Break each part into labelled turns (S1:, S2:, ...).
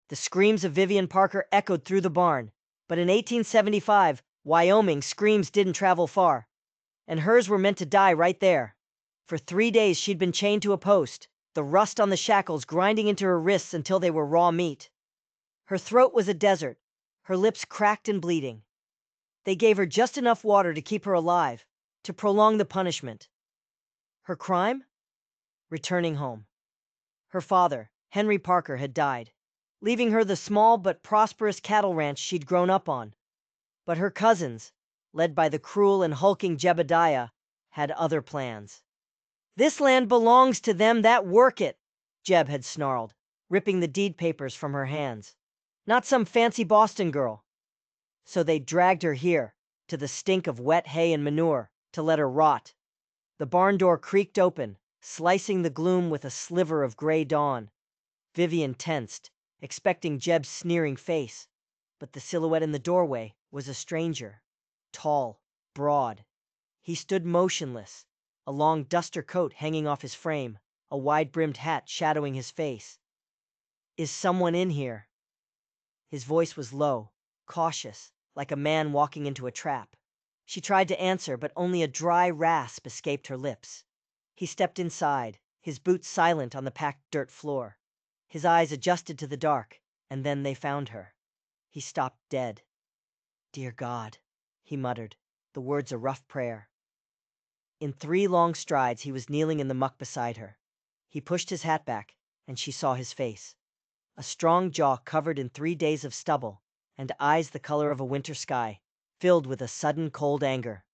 S1: The screams of Vivian Parker echoed through the barn, but in 1875, Wyoming, screams didn't travel far, and hers were meant to die right there. For 3 days she'd been chained to a post, the rust on the shackles grinding into her wrists until they were raw meat. Her throat was a desert, her lips cracked and bleeding. They gave her just enough water to keep her alive, to prolong the punishment. Her crime? Returning home. Her father, Henry Parker, had died, leaving her the small but prosperous cattle ranch she'd grown up on. But her cousins, led by the cruel and hulking Jebediah, had other plans. "This land belongs to them that work it," Jeb had snarled, ripping the deed papers from her hands. "Not some fancy Boston girl." So they dragged her here, to the stink of wet hay and manure, to let her rot. The barn door creaked open, slicing the gloom with a sliver of gray dawn. Vivian tensed, expecting Jeb's sneering face, but the silhouette in the doorway was a stranger. Tall, broad. He stood motionless, a long duster coat hanging off his frame, a wide-brimmed hat shadowing his face. "Is someone in here?" His voice was low, cautious, like a man walking into a trap. She tried to answer, but only a dry rasp escaped her lips. He stepped inside, his boots silent on the packed dirt floor. His eyes adjusted to the dark, and then they found her. He stopped dead. "Dear God," he muttered, the words a rough prayer. In 3 long strides he was kneeling in the muck beside her. He pushed his hat back, and she saw his face. A strong jaw covered in 3 days of stubble, and eyes the color of a winter sky, filled with a sudden cold anger.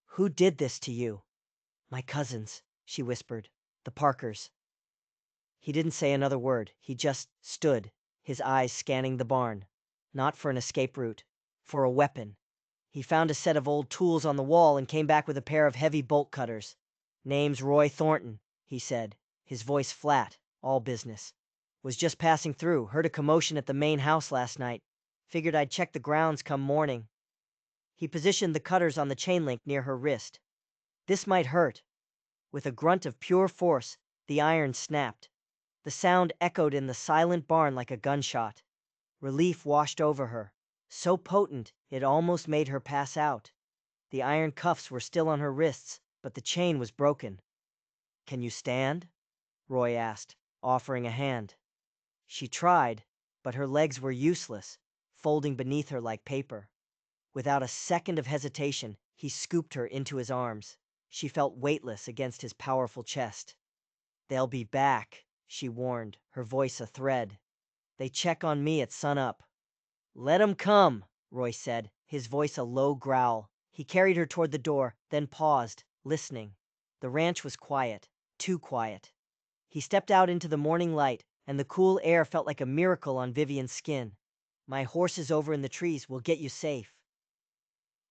S1: "Who did this to you?" "My cousins," she whispered. "The Parkers." He didn't say another word. He just stood, his eyes scanning the barn. Not for an escape route, for a weapon. He found a set of old tools on the wall and came back with a pair of heavy bolt cutters. "Name's Roy Thornton," he said, his voice flat, all business. "Was just passing through, heard a commotion at the main house last night. Figured I'd check the grounds come morning." He positioned the cutters on the chain link near her wrist. "This might hurt." With a grunt of pure force, the iron snapped. The sound echoed in the silent barn like a gunshot. Relief washed over her, so potent it almost made her pass out. The iron cuffs were still on her wrists, but the chain was broken. "Can you stand?" Roy asked, offering a hand. She tried, but her legs were useless, folding beneath her like paper. Without a second of hesitation, he scooped her into his arms. She felt weightless against his powerful chest. "They'll be back," she warned, her voice a thread. "They check on me at sunup." "Let 'em come," Roy said, his voice a low growl. He carried her toward the door, then paused, listening. The ranch was quiet, too quiet. He stepped out into the morning light, and the cool air felt like a miracle on Vivian's skin. "My horses over in the trees will get you safe."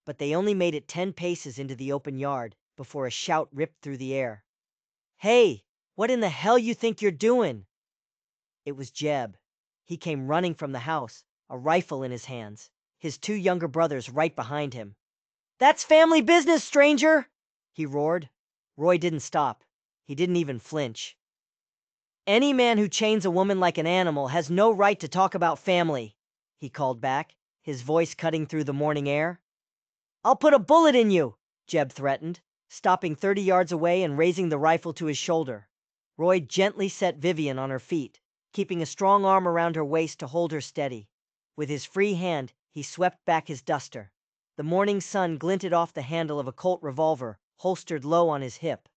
S1: But they only made it 10 paces into the open yard before a shout ripped through the air. "Hey, what in the hell you think you're doing?" It was Jeb. He came running from the house, a rifle in his hands, his 2 younger brothers right behind him. "That's family business, stranger!" he roared. Roy didn't stop. He didn't even flinch. "Any man who chains a woman like an animal has no right to talk about family," he called back, his voice cutting through the morning air. "I'll put a bullet in you," Jeb threatened, stopping 30 yards away and raising the rifle to his shoulder. Roy gently set Vivian on her feet, keeping a strong arm around her waist to hold her steady. With his free hand, he swept back his duster. The morning sun glinted off the handle of a Colt revolver, holstered low on his hip.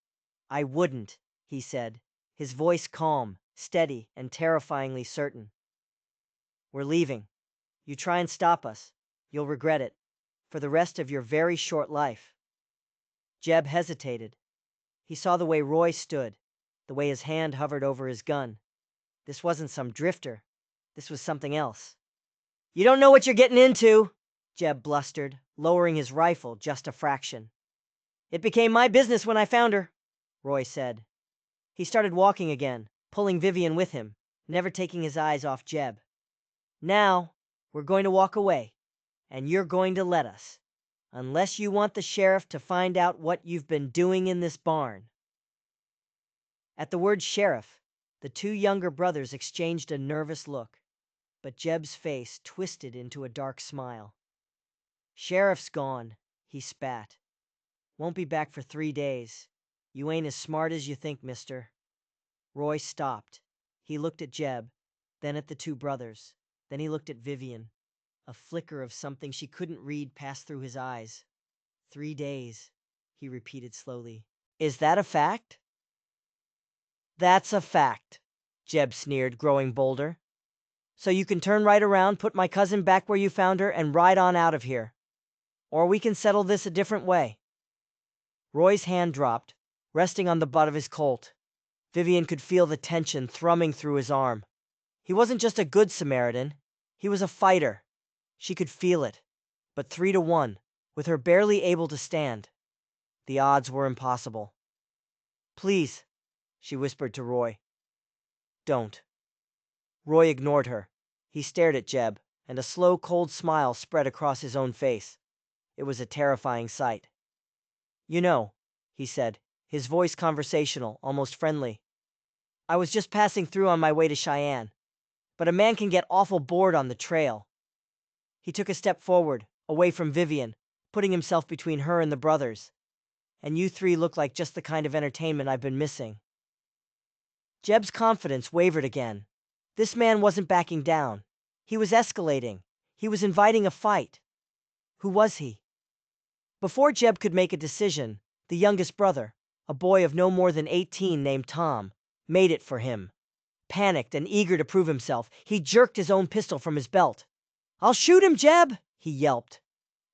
S1: "I wouldn't," he said, his voice calm, steady, and terrifyingly certain. "We're leaving. You try and stop us, you'll regret it, for the rest of your very short life." Jeb hesitated. He saw the way Roy stood, the way his hand hovered over his gun. This wasn't some drifter. This was something else. "You don't know what you're getting into," Jeb blustered, lowering his rifle just a fraction. "It became my business when I found her," Roy said. He started walking again, pulling Vivian with him, never taking his eyes off Jeb. "Now, we're going to walk away, and you're going to let us, unless you want the sheriff to find out what you've been doing in this barn." At the word sheriff, the 2 younger brothers exchanged a nervous look. But Jeb's face twisted into a dark smile. "Sheriff's gone," he spat. "Won't be back for 3 days. You ain't as smart as you think, mister." Roy stopped. He looked at Jeb, then at the two brothers. Then he looked at Vivian. A flicker of something she couldn't read passed through his eyes. 3 days, he repeated slowly. "Is that a fact?" "That's a fact," Jeb sneered, growing bolder. "So you can turn right around, put my cousin back where you found her, and ride on out of here. Or we can settle this a different way." Roy's hand dropped, resting on the butt of his Colt. Vivian could feel the tension thrumming through his arm. He wasn't just a good Samaritan, he was a fighter. She could feel it. But 3-1, with her barely able to stand. The odds were impossible. "Please," she whispered to Roy. "Don't." Roy ignored her. He stared at Jeb, and a slow, cold smile spread across his own face. It was a terrifying sight. "You know," he said, his voice conversational, almost friendly. "I was just passing through on my way to Cheyenne. But a man can get awful bored on the trail." He took a step forward, away from Vivian, putting himself between her and the brothers. "And you three look like just the kind of entertainment I've been missing." Jeb's confidence wavered again. This man wasn't backing down. He was escalating. He was inviting a fight. Who was he? Before Jeb could make a decision, the youngest brother, a boy of no more than 18 named Tom, made it for him. Panicked and eager to prove himself, he jerked his own pistol from his belt. "I'll shoot him, Jeb!" he yelped.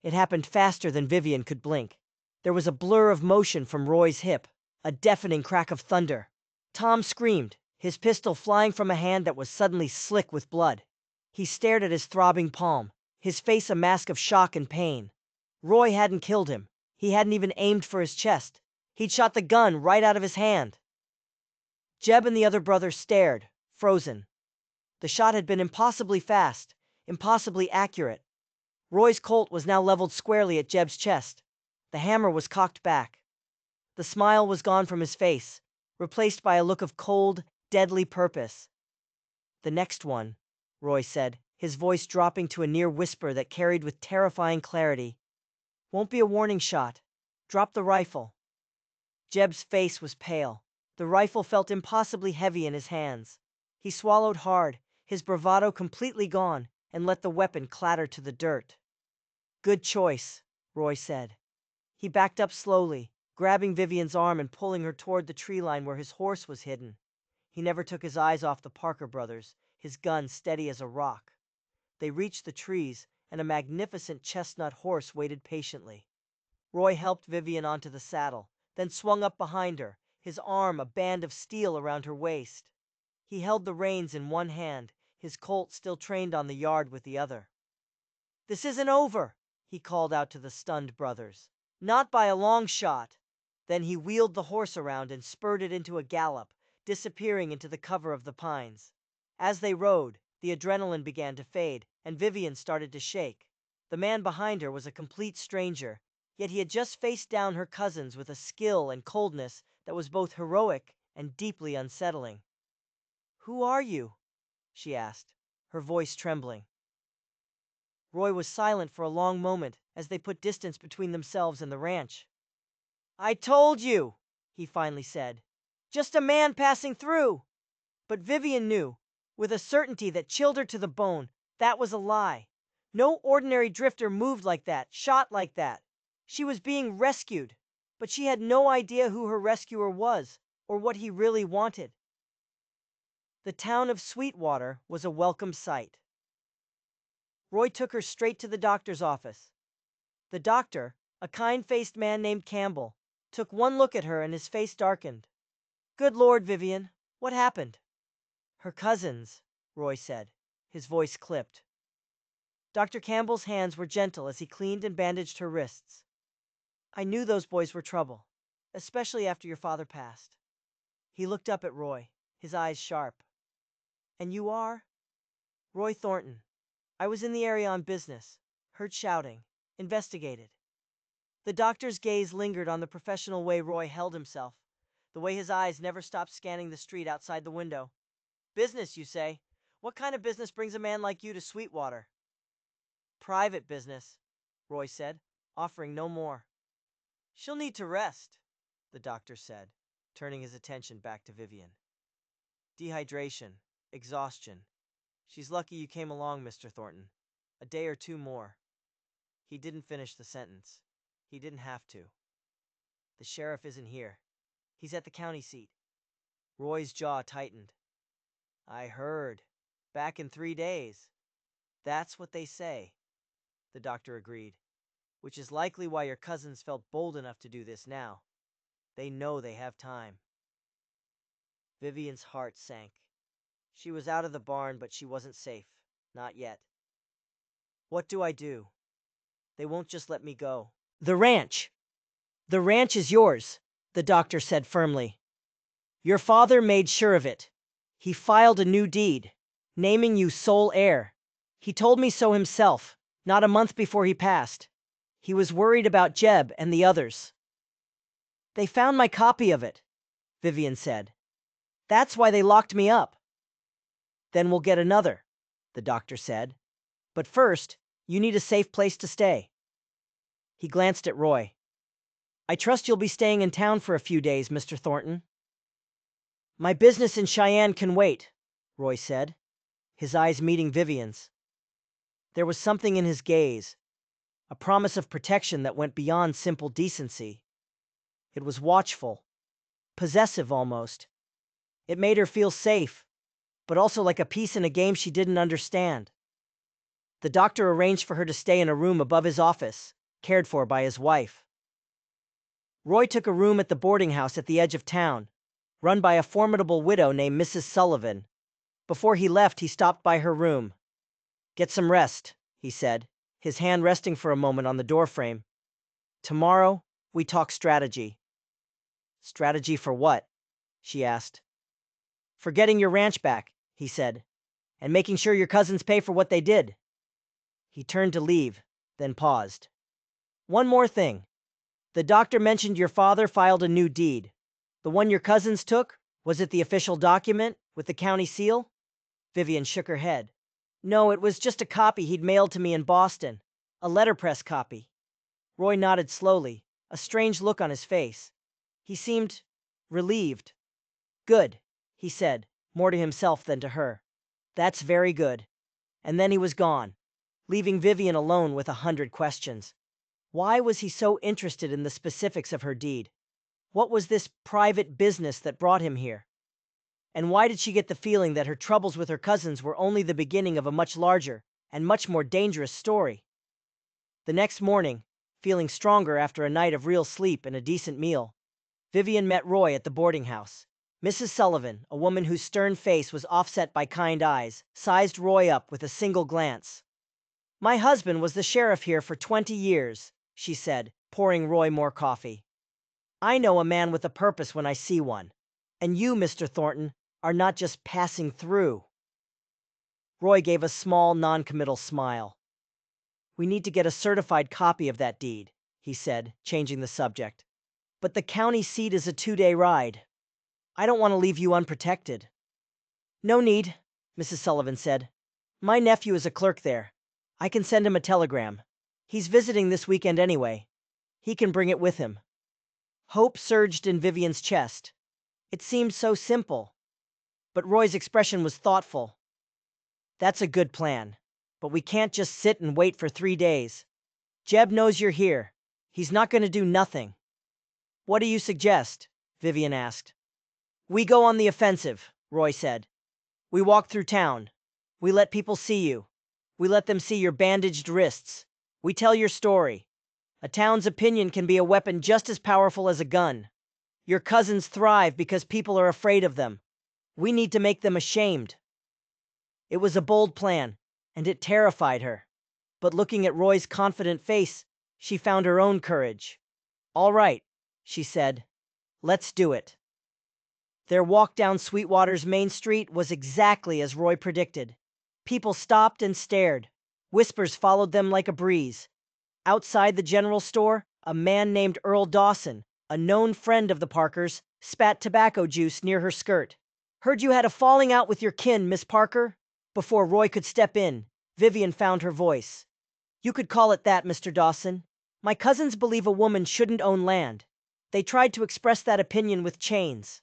S1: It happened faster than Vivian could blink. There was a blur of motion from Roy's hip, a deafening crack of thunder. Tom screamed, his pistol flying from a hand that was suddenly slick with blood. He stared at his throbbing palm, his face a mask of shock and pain. Roy hadn't killed him. He hadn't even aimed for his chest. He'd shot the gun right out of his hand. Jeb and the other brother stared, frozen. The shot had been impossibly fast, impossibly accurate. Roy's Colt was now leveled squarely at Jeb's chest. The hammer was cocked back. The smile was gone from his face, replaced by a look of cold, deadly purpose. "The next one," Roy said, his voice dropping to a near whisper that carried with terrifying clarity. "Won't be a warning shot. Drop the rifle." Jeb's face was pale. The rifle felt impossibly heavy in his hands. He swallowed hard, his bravado completely gone, and let the weapon clatter to the dirt. "Good choice," Roy said. He backed up slowly, grabbing Vivian's arm and pulling her toward the tree line where his horse was hidden. He never took his eyes off the Parker brothers, his gun steady as a rock. They reached the trees, and a magnificent chestnut horse waited patiently. Roy helped Vivian onto the saddle, then swung up behind her, his arm a band of steel around her waist. He held the reins in one hand, his Colt still trained on the yard with the other. "This isn't over," he called out to the stunned brothers. "Not by a long shot." Then he wheeled the horse around and spurred it into a gallop, disappearing into the cover of the pines. As they rode, the adrenaline began to fade, and Vivian started to shake. The man behind her was a complete stranger, yet he had just faced down her cousins with a skill and coldness that was both heroic and deeply unsettling. "Who are you?" she asked, her voice trembling. Roy was silent for a long moment as they put distance between themselves and the ranch. "I told you," he finally said. "Just a man passing through." But Vivian knew, with a certainty that chilled her to the bone, that was a lie. No ordinary drifter moved like that, shot like that. She was being rescued, but she had no idea who her rescuer was, or what he really wanted. The town of Sweetwater was a welcome sight. Roy took her straight to the doctor's office. The doctor, a kind-faced man named Campbell, took one look at her and his face darkened. "Good Lord, Vivian, what happened?" "Her cousins," Roy said, his voice clipped. Dr. Campbell's hands were gentle as he cleaned and bandaged her wrists. "I knew those boys were trouble, especially after your father passed." He looked up at Roy, his eyes sharp. "And you are?" "Roy Thornton. I was in the area on business, heard shouting, investigated." The doctor's gaze lingered on the professional way Roy held himself, the way his eyes never stopped scanning the street outside the window. "Business, you say? What kind of business brings a man like you to Sweetwater? Private business, Roy said, offering no more. She'll need to rest, the doctor said, turning his attention back to Vivian. Dehydration, exhaustion. She's lucky you came along, Mr. Thornton. A day or two more. He didn't finish the sentence. He didn't have to. The sheriff isn't here. He's at the county seat. Roy's jaw tightened. I heard. Back in 3 days. That's what they say, the doctor agreed, which is likely why your cousins felt bold enough to do this now. They know they have time. Vivian's heart sank. She was out of the barn, but she wasn't safe. Not yet. What do I do? They won't just let me go. The ranch. The ranch is yours, the doctor said firmly. Your father made sure of it. He filed a new deed, naming you sole heir. He told me so himself, not a month before he passed. He was worried about Jeb and the others. They found my copy of it, Vivian said. That's why they locked me up. Then we'll get another, the doctor said. But first, you need a safe place to stay. He glanced at Roy. I trust you'll be staying in town for a few days, Mr. Thornton. My business in Cheyenne can wait, Roy said, his eyes meeting Vivian's. There was something in his gaze, a promise of protection that went beyond simple decency. It was watchful, possessive almost. It made her feel safe, but also like a piece in a game she didn't understand. The doctor arranged for her to stay in a room above his office, cared for by his wife. Roy took a room at the boarding house at the edge of town, run by a formidable widow named Mrs. Sullivan. Before he left, he stopped by her room. Get some rest, he said, his hand resting for a moment on the doorframe. Tomorrow, we talk strategy. Strategy for what? She asked. For getting your ranch back, he said, and making sure your cousins pay for what they did. He turned to leave, then paused. One more thing. The doctor mentioned your father filed a new deed. The one your cousins took? Was it the official document with the county seal? Vivian shook her head. No, it was just a copy he'd mailed to me in Boston. A letterpress copy. Roy nodded slowly, a strange look on his face. He seemed relieved. Good, he said, more to himself than to her. That's very good. And then he was gone, leaving Vivian alone with 100 questions. Why was he so interested in the specifics of her deed? What was this private business that brought him here? And why did she get the feeling that her troubles with her cousins were only the beginning of a much larger and much more dangerous story? The next morning, feeling stronger after a night of real sleep and a decent meal, Vivian met Roy at the boarding house. Mrs. Sullivan, a woman whose stern face was offset by kind eyes, sized Roy up with a single glance. My husband was the sheriff here for 20 years, she said, pouring Roy more coffee. I know a man with a purpose when I see one. And you, Mr. Thornton, are not just passing through. Roy gave a small, non-committal smile. We need to get a certified copy of that deed, he said, changing the subject. But the county seat is a 2-day ride. I don't want to leave you unprotected. No need, Mrs. Sullivan said. My nephew is a clerk there. I can send him a telegram. He's visiting this weekend anyway. He can bring it with him. Hope surged in Vivian's chest. It seemed so simple. But Roy's expression was thoughtful. That's a good plan. But we can't just sit and wait for 3 days. Jeb knows you're here. He's not going to do nothing. What do you suggest? Vivian asked. We go on the offensive, Roy said. We walk through town. We let people see you. We let them see your bandaged wrists. We tell your story. A town's opinion can be a weapon just as powerful as a gun. Your cousins thrive because people are afraid of them. We need to make them ashamed. It was a bold plan, and it terrified her. But looking at Roy's confident face, she found her own courage. All right, she said. Let's do it. Their walk down Sweetwater's main street was exactly as Roy predicted. People stopped and stared. Whispers followed them like a breeze. Outside the general store, a man named Earl Dawson, a known friend of the Parkers, spat tobacco juice near her skirt. Heard you had a falling out with your kin, Miss Parker? Before Roy could step in, Vivian found her voice. You could call it that, Mr. Dawson. My cousins believe a woman shouldn't own land. They tried to express that opinion with chains.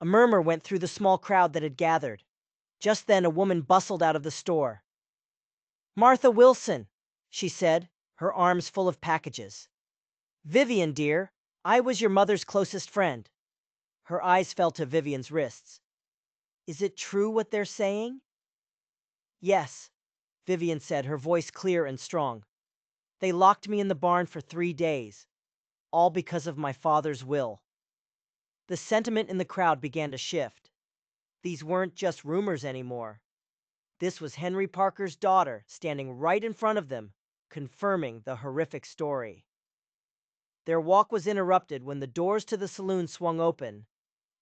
S1: A murmur went through the small crowd that had gathered. Just then a woman bustled out of the store. Martha Wilson, she said, her arms full of packages. Vivian, dear, I was your mother's closest friend. Her eyes fell to Vivian's wrists. Is it true what they're saying? Yes, Vivian said, her voice clear and strong. They locked me in the barn for 3 days, all because of my father's will. The sentiment in the crowd began to shift. These weren't just rumors anymore. This was Henry Parker's daughter standing right in front of them, confirming the horrific story. Their walk was interrupted when the doors to the saloon swung open.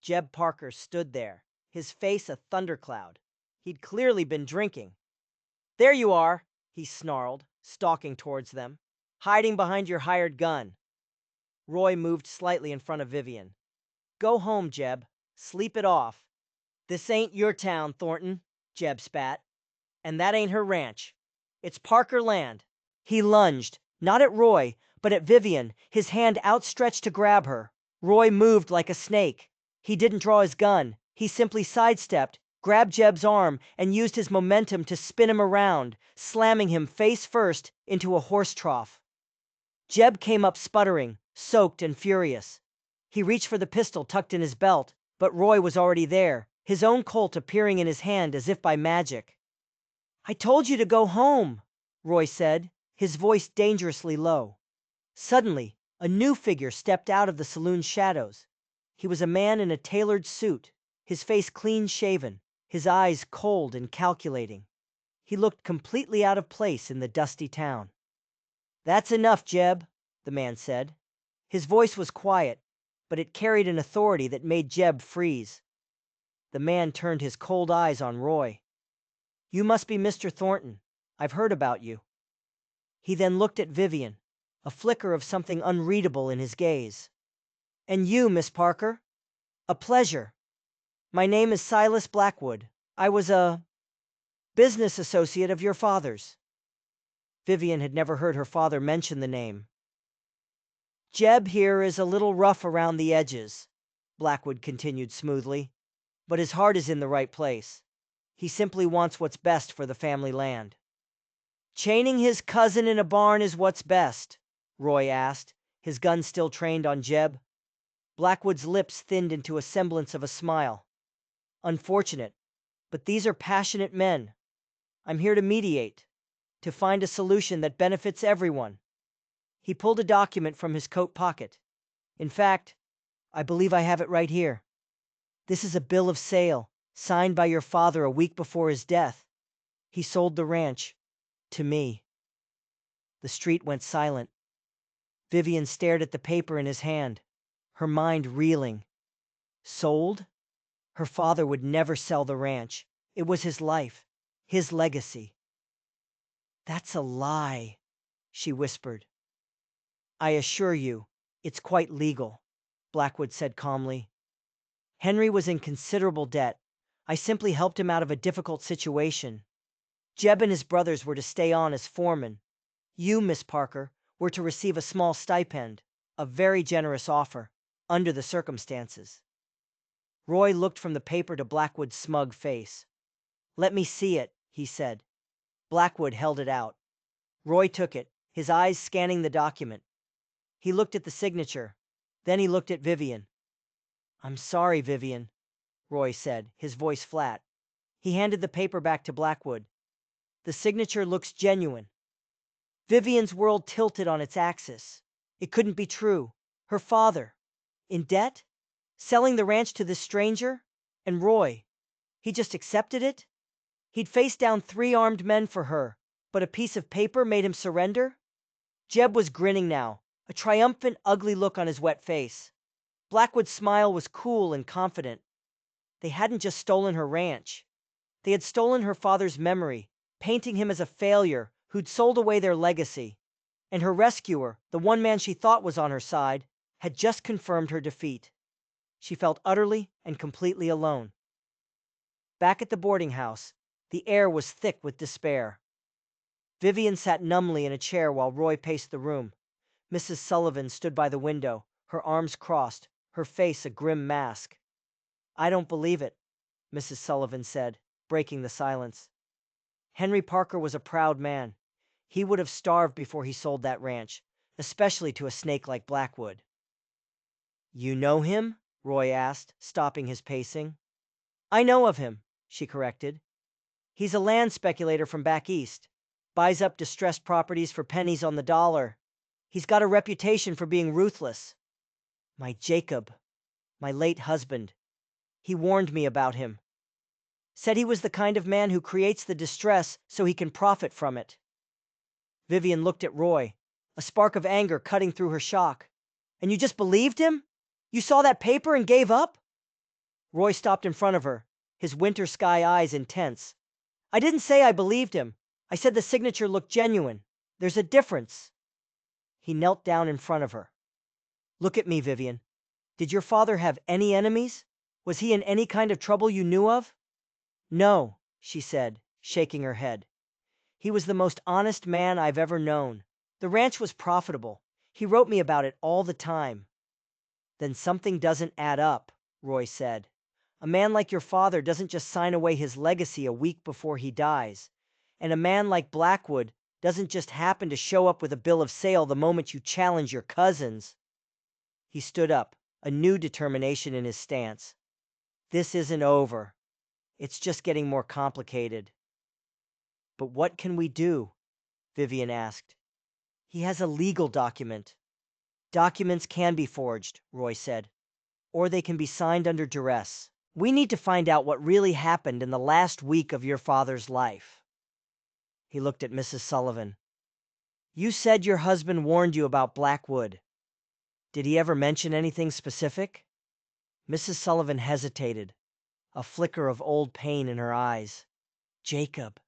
S1: Jeb Parker stood there, his face a thundercloud. He'd clearly been drinking. There you are, he snarled, stalking towards them, hiding behind your hired gun. Roy moved slightly in front of Vivian. Go home, Jeb. Sleep it off. This ain't your town, Thornton, Jeb spat. And that ain't her ranch. It's Parker land. He lunged, not at Roy, but at Vivian, his hand outstretched to grab her. Roy moved like a snake. He didn't draw his gun. He simply sidestepped, grabbed Jeb's arm, and used his momentum to spin him around, slamming him face first into a horse trough. Jeb came up sputtering, soaked and furious. He reached for the pistol tucked in his belt, but Roy was already there, his own Colt appearing in his hand as if by magic. I told you to go home, Roy said, his voice dangerously low. Suddenly, a new figure stepped out of the saloon's shadows. He was a man in a tailored suit, his face clean-shaven, his eyes cold and calculating. He looked completely out of place in the dusty town. That's enough, Jeb, the man said. His voice was quiet, but it carried an authority that made Jeb freeze. The man turned his cold eyes on Roy. You must be Mr. Thornton. I've heard about you. He then looked at Vivian, a flicker of something unreadable in his gaze. And you, Miss Parker? A pleasure. My name is Silas Blackwood. I was a business associate of your father's. Vivian had never heard her father mention the name. Jeb here is a little rough around the edges, Blackwood continued smoothly, but his heart is in the right place. He simply wants what's best for the family land. Chaining his cousin in a barn is what's best, Roy asked, his gun still trained on Jeb. Blackwood's lips thinned into a semblance of a smile. Unfortunate, but these are passionate men. I'm here to mediate, to find a solution that benefits everyone. He pulled a document from his coat pocket. In fact, I believe I have it right here. This is a bill of sale, signed by your father a week before his death. He sold the ranch to me. The street went silent. Vivian stared at the paper in his hand, her mind reeling. Sold? Her father would never sell the ranch. It was his life, his legacy. That's a lie, she whispered. I assure you, it's quite legal, Blackwood said calmly. Henry was in considerable debt. I simply helped him out of a difficult situation. Jeb and his brothers were to stay on as foremen. You, Miss Parker, were to receive a small stipend, a very generous offer, under the circumstances. Roy looked from the paper to Blackwood's smug face. Let me see it, he said. Blackwood held it out. Roy took it, his eyes scanning the document. He looked at the signature. Then he looked at Vivian. I'm sorry, Vivian, Roy said, his voice flat. He handed the paper back to Blackwood. The signature looks genuine. Vivian's world tilted on its axis. It couldn't be true. Her father, in debt? Selling the ranch to this stranger? And Roy, he just accepted it? He'd faced down 3 armed men for her, but a piece of paper made him surrender? Jeb was grinning now, a triumphant, ugly look on his wet face. Blackwood's smile was cool and confident. They hadn't just stolen her ranch. They had stolen her father's memory, painting him as a failure who'd sold away their legacy. And her rescuer, the one man she thought was on her side, had just confirmed her defeat. She felt utterly and completely alone. Back at the boarding house, The air was thick with despair. Vivian sat numbly in a chair while Roy paced the room. Mrs. Sullivan stood by the window, her arms crossed, her face a grim mask. "I don't believe it," Mrs. Sullivan said, breaking the silence. "Henry Parker was a proud man. He would have starved before he sold that ranch, especially to a snake like Blackwood." "You know him?" Roy asked, stopping his pacing. "I know of him," she corrected. "He's a land speculator from back east. Buys up distressed properties for pennies on the dollar. He's got a reputation for being ruthless. My Jacob, my late husband, he warned me about him. Said he was the kind of man who creates the distress so he can profit from it." Vivian looked at Roy, a spark of anger cutting through her shock. "And you just believed him? You saw that paper and gave up?" Roy stopped in front of her, his winter sky eyes intense. "I didn't say I believed him. I said the signature looked genuine. There's a difference." He knelt down in front of her. "Look at me, Vivian. Did your father have any enemies? Was he in any kind of trouble you knew of?" "No," she said, shaking her head. "He was the most honest man I've ever known. The ranch was profitable. He wrote me about it all the time." "Then something doesn't add up," Roy said. "A man like your father doesn't just sign away his legacy a week before he dies. And a man like Blackwood doesn't just happen to show up with a bill of sale the moment you challenge your cousins." He stood up, a new determination in his stance. "This isn't over. It's just getting more complicated." "But what can we do?" Vivian asked. "He has a legal document." "Documents can be forged," Roy said, "or they can be signed under duress. We need to find out what really happened in the last week of your father's life." He looked at Mrs. Sullivan. "You said your husband warned you about Blackwood. Did he ever mention anything specific?" Mrs. Sullivan hesitated, a flicker of old pain in her eyes. "Jacob.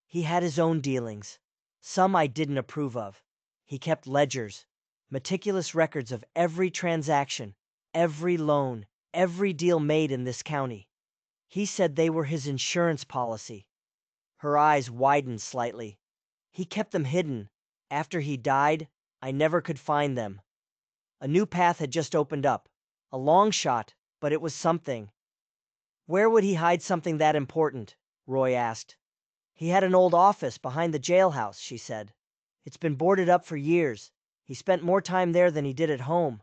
S1: He had his own dealings. Some I didn't approve of. He kept ledgers, meticulous records of every transaction, every loan, every deal made in this county. He said they were his insurance policy." Her eyes widened slightly. "He kept them hidden. After he died, I never could find them. A new path had just opened up. A long shot, but it was something." "Where would he hide something that important?" Roy asked. "He had an old office behind the jailhouse," she said. "It's been boarded up for years. He spent more time there than he did at home."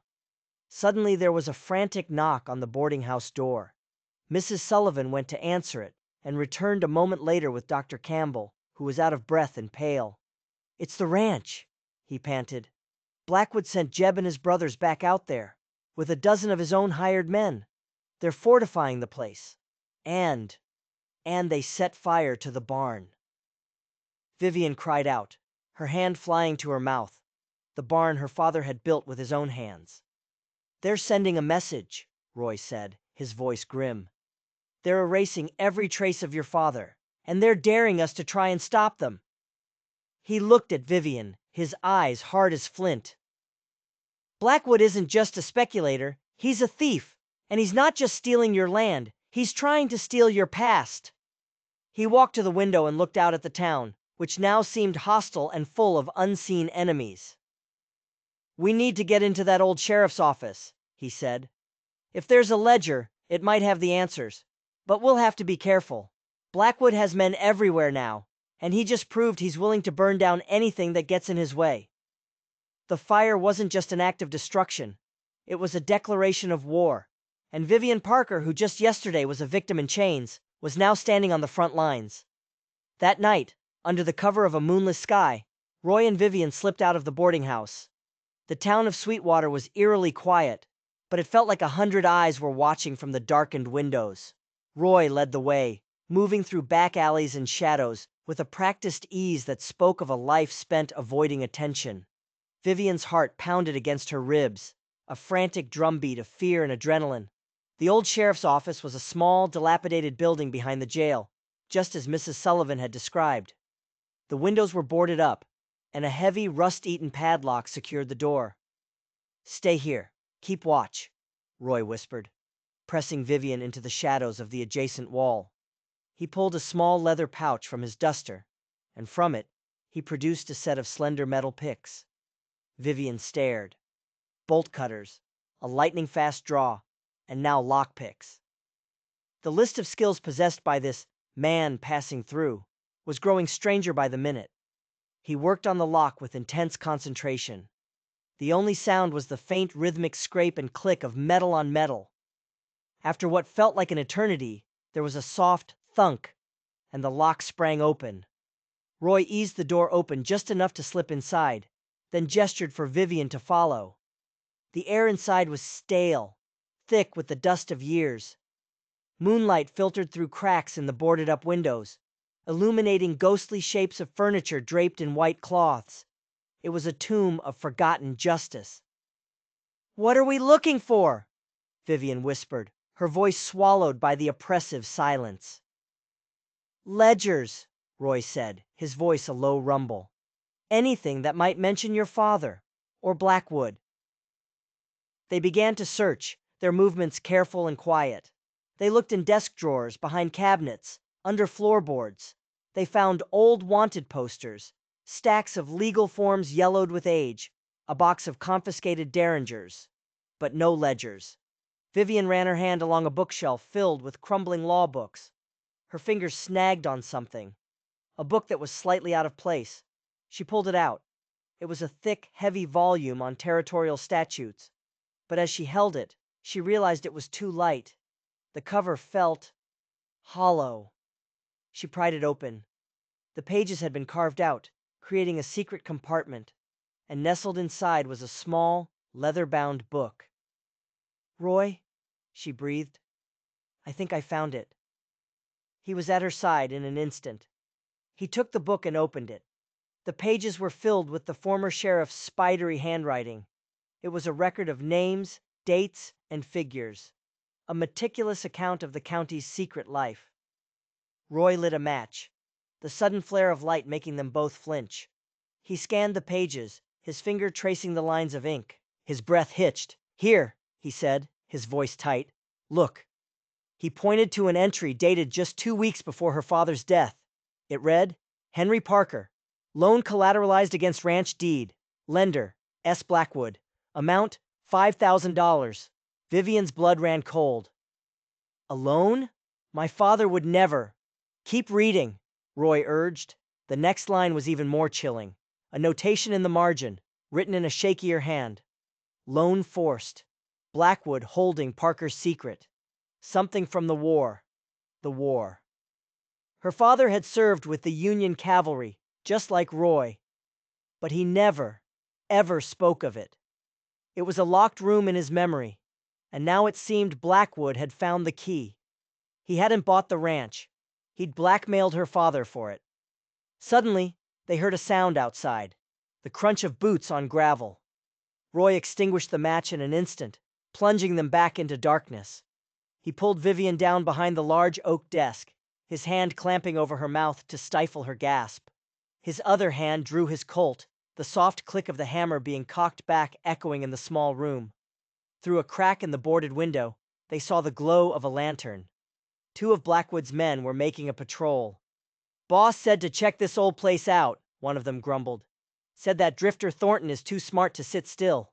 S1: Suddenly there was a frantic knock on the boarding house door. Mrs. Sullivan went to answer it, and returned a moment later with Dr. Campbell, who was out of breath and pale. "It's the ranch," he panted. "Blackwood sent Jeb and his brothers back out there, with a dozen of his own hired men. They're fortifying the place. And they set fire to the barn." Vivian cried out, her hand flying to her mouth. The barn her father had built with his own hands. "They're sending a message," Roy said, his voice grim. "They're erasing every trace of your father, and they're daring us to try and stop them." He looked at Vivian, his eyes hard as flint. "Blackwood isn't just a speculator, he's a thief, and he's not just stealing your land, he's trying to steal your past." He walked to the window and looked out at the town, which now seemed hostile and full of unseen enemies. "We need to get into that old sheriff's office," he said. "If there's a ledger, it might have the answers. But we'll have to be careful. Blackwood has men everywhere now, and he just proved he's willing to burn down anything that gets in his way." The fire wasn't just an act of destruction. It was a declaration of war, and Vivian Parker, who just yesterday was a victim in chains, was now standing on the front lines. That night, under the cover of a moonless sky, Roy and Vivian slipped out of the boarding house. The town of Sweetwater was eerily quiet, but it felt like 100 eyes were watching from the darkened windows. Roy led the way, moving through back alleys and shadows with a practiced ease that spoke of a life spent avoiding attention. Vivian's heart pounded against her ribs, a frantic drumbeat of fear and adrenaline. The old sheriff's office was a small, dilapidated building behind the jail, just as Mrs. Sullivan had described. The windows were boarded up, and a heavy, rust-eaten padlock secured the door. "Stay here. Keep watch," Roy whispered, pressing Vivian into the shadows of the adjacent wall. He pulled a small leather pouch from his duster, and from it, he produced a set of slender metal picks. Vivian stared. Bolt cutters, a lightning-fast draw, and now lockpicks. The list of skills possessed by this man passing through was growing stranger by the minute. He worked on the lock with intense concentration. The only sound was the faint rhythmic scrape and click of metal on metal. After what felt like an eternity, there was a soft thunk, and the lock sprang open. Roy eased the door open just enough to slip inside, then gestured for Vivian to follow. The air inside was stale, thick with the dust of years. Moonlight filtered through cracks in the boarded-up windows, illuminating ghostly shapes of furniture draped in white cloths. It was a tomb of forgotten justice. "What are we looking for?" Vivian whispered, her voice swallowed by the oppressive silence. "Ledgers," Roy said, his voice a low rumble. "Anything that might mention your father, or Blackwood." They began to search, their movements careful and quiet. They looked in desk drawers, behind cabinets, under floorboards. They found old wanted posters, stacks of legal forms yellowed with age, a box of confiscated derringers, but no ledgers. Vivian ran her hand along a bookshelf filled with crumbling law books. Her fingers snagged on something, a book that was slightly out of place. She pulled it out. It was a thick, heavy volume on territorial statutes, but as she held it, she realized it was too light. The cover felt hollow. She pried it open. The pages had been carved out, creating a secret compartment, and nestled inside was a small, leather-bound book. "Roy," she breathed, "I think I found it." He was at her side in an instant. He took the book and opened it. The pages were filled with the former sheriff's spidery handwriting. It was a record of names, dates, and figures. A meticulous account of the county's secret life. Roy lit a match, the sudden flare of light making them both flinch. He scanned the pages, his finger tracing the lines of ink. His breath hitched. "Here," he said, his voice tight. "Look." He pointed to an entry dated just 2 weeks before her father's death. It read, "Henry Parker. Loan collateralized against ranch deed. Lender, S. Blackwood. Amount, $5,000. Vivian's blood ran cold. "A loan? My father would never." "Keep reading," Roy urged. The next line was even more chilling. A notation in the margin, written in a shakier hand. "Loan forced. Blackwood holding Parker's secret. Something from the war." The war. Her father had served with the Union cavalry, just like Roy. But he never, ever spoke of it. It was a locked room in his memory, and now it seemed Blackwood had found the key. He hadn't bought the ranch. He'd blackmailed her father for it. Suddenly, they heard a sound outside, the crunch of boots on gravel. Roy extinguished the match in an instant, plunging them back into darkness. He pulled Vivian down behind the large oak desk, his hand clamping over her mouth to stifle her gasp. His other hand drew his Colt, the soft click of the hammer being cocked back echoing in the small room. Through a crack in the boarded window, they saw the glow of a lantern. 2 of Blackwood's men were making a patrol. "Boss said to check this old place out," one of them grumbled. "Said that drifter Thornton is too smart to sit still."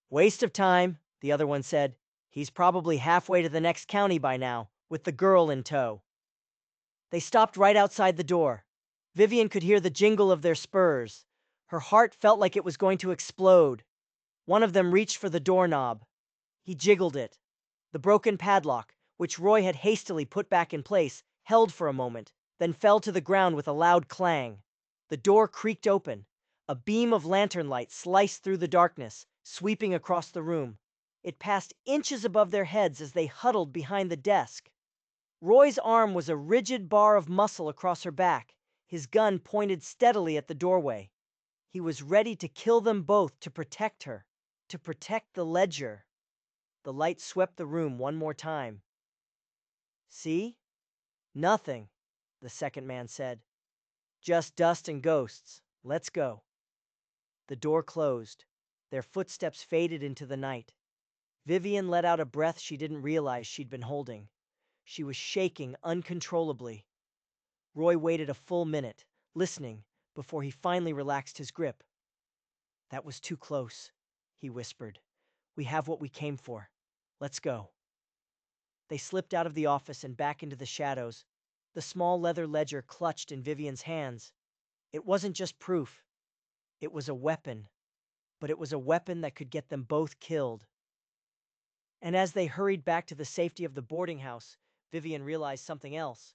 S1: "Waste of time," the other one said. "He's probably halfway to the next county by now, with the girl in tow." They stopped right outside the door. Vivian could hear the jingle of their spurs. Her heart felt like it was going to explode. One of them reached for the doorknob. He jiggled it. The broken padlock, which Roy had hastily put back in place, held for a moment, then fell to the ground with a loud clang. The door creaked open. A beam of lantern light sliced through the darkness, sweeping across the room. It passed inches above their heads as they huddled behind the desk. Roy's arm was a rigid bar of muscle across her back, his gun pointed steadily at the doorway. He was ready to kill them both to protect her, to protect the ledger. The light swept the room one more time. "See? Nothing," the second man said. "Just dust and ghosts. Let's go." The door closed. Their footsteps faded into the night. Vivian let out a breath she didn't realize she'd been holding. She was shaking uncontrollably. Roy waited a full minute, listening, before he finally relaxed his grip. "That was too close," he whispered. "We have what we came for. Let's go." They slipped out of the office and back into the shadows, the small leather ledger clutched in Vivian's hands. It wasn't just proof. It was a weapon. But it was a weapon that could get them both killed. And as they hurried back to the safety of the boarding house, Vivian realized something else.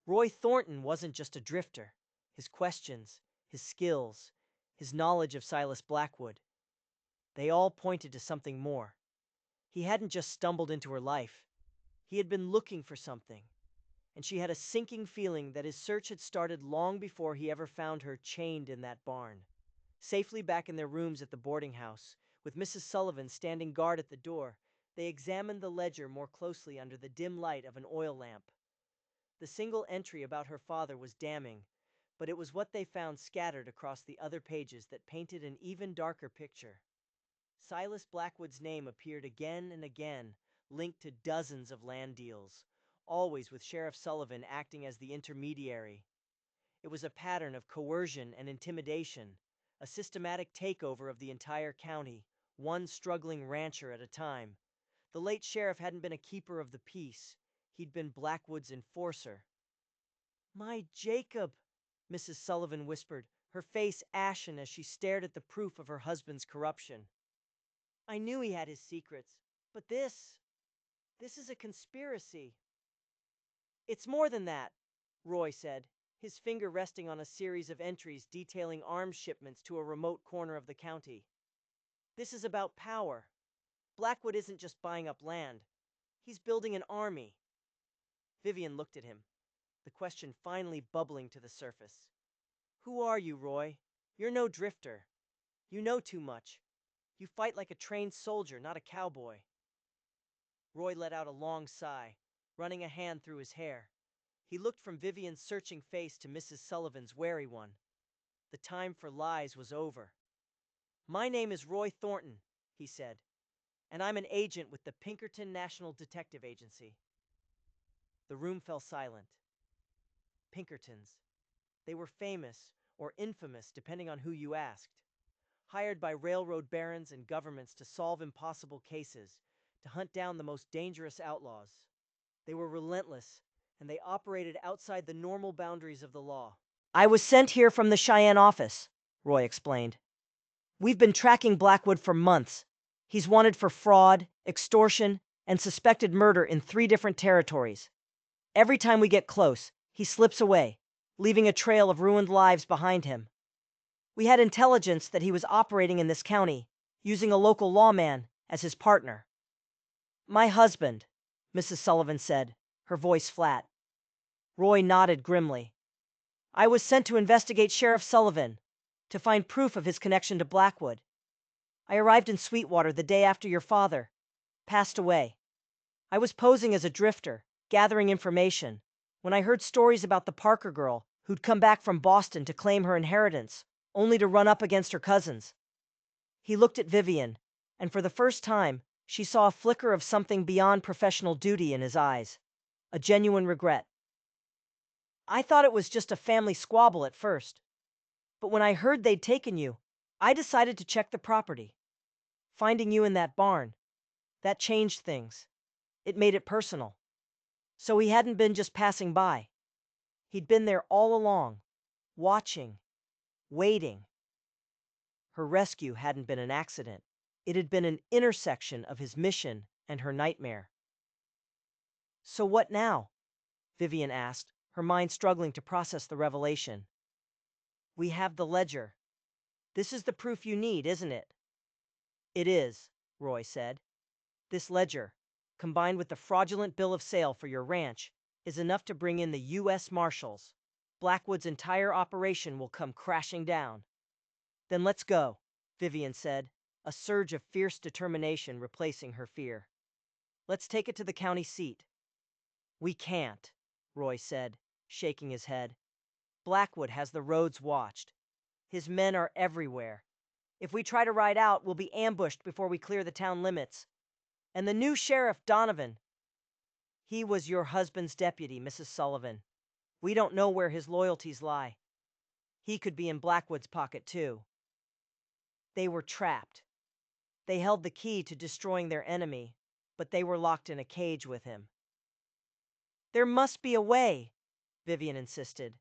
S1: Roy Thornton wasn't just a drifter. His questions, his skills, his knowledge of Silas Blackwood, they all pointed to something more. He hadn't just stumbled into her life. He had been looking for something, and she had a sinking feeling that his search had started long before he ever found her chained in that barn. Safely back in their rooms at the boarding house, with Mrs. Sullivan standing guard at the door, they examined the ledger more closely under the dim light of an oil lamp. The single entry about her father was damning, but it was what they found scattered across the other pages that painted an even darker picture. Silas Blackwood's name appeared again and again, linked to dozens of land deals, always with Sheriff Sullivan acting as the intermediary. It was a pattern of coercion and intimidation, a systematic takeover of the entire county, one struggling rancher at a time. The late sheriff hadn't been a keeper of the peace. He'd been Blackwood's enforcer. "My Jacob," Mrs. Sullivan whispered, her face ashen as she stared at the proof of her husband's corruption. "I knew he had his secrets, but this is a conspiracy." "It's more than that," Roy said, his finger resting on a series of entries detailing arms shipments to a remote corner of the county. "This is about power. Blackwood isn't just buying up land. He's building an army." Vivian looked at him, the question finally bubbling to the surface. "Who are you, Roy? You're no drifter. You know too much. You fight like a trained soldier, not a cowboy." Roy let out a long sigh, running a hand through his hair. He looked from Vivian's searching face to Mrs. Sullivan's wary one. The time for lies was over. "My name is Roy Thornton," he said, "and I'm an agent with the Pinkerton National Detective Agency." The room fell silent. Pinkertons. They were famous, or infamous depending on who you asked. Hired by railroad barons and governments to solve impossible cases, to hunt down the most dangerous outlaws. They were relentless, and they operated outside the normal boundaries of the law. "I was sent here from the Cheyenne office," Roy explained. "We've been tracking Blackwood for months. He's wanted for fraud, extortion, and suspected murder in 3 different territories. Every time we get close, he slips away, leaving a trail of ruined lives behind him. We had intelligence that he was operating in this county, using a local lawman as his partner." "My husband," Mrs. Sullivan said, her voice flat. Roy nodded grimly. "I was sent to investigate Sheriff Sullivan, to find proof of his connection to Blackwood. I arrived in Sweetwater the day after your father passed away. I was posing as a drifter, gathering information, when I heard stories about the Parker girl who'd come back from Boston to claim her inheritance, only to run up against her cousins." He looked at Vivian, and for the first time, she saw a flicker of something beyond professional duty in his eyes, a genuine regret. "I thought it was just a family squabble at first. But when I heard they'd taken you, I decided to check the property. Finding you in that barn, that changed things. It made it personal. So he hadn't been just passing by. He'd been there all along, watching, waiting." Her rescue hadn't been an accident. It had been an intersection of his mission and her nightmare. "So what now?" Vivian asked, her mind struggling to process the revelation. "We have the ledger. This is the proof you need, isn't it?" "It is," Roy said. "This ledger, combined with the fraudulent bill of sale for your ranch, is enough to bring in the U.S. Marshals. Blackwood's entire operation will come crashing down." "Then let's go," Vivian said, a surge of fierce determination replacing her fear. "Let's take it to the county seat." "We can't," Roy said, shaking his head. "Blackwood has the roads watched. His men are everywhere. If we try to ride out, we'll be ambushed before we clear the town limits. And the new sheriff, Donovan—" "He was your husband's deputy, Mrs. Sullivan," We don't know where his loyalties lie. He could be in Blackwood's pocket, too. They were trapped. They held the key to destroying their enemy, but they were locked in a cage with him. There must be a way, Vivian insisted.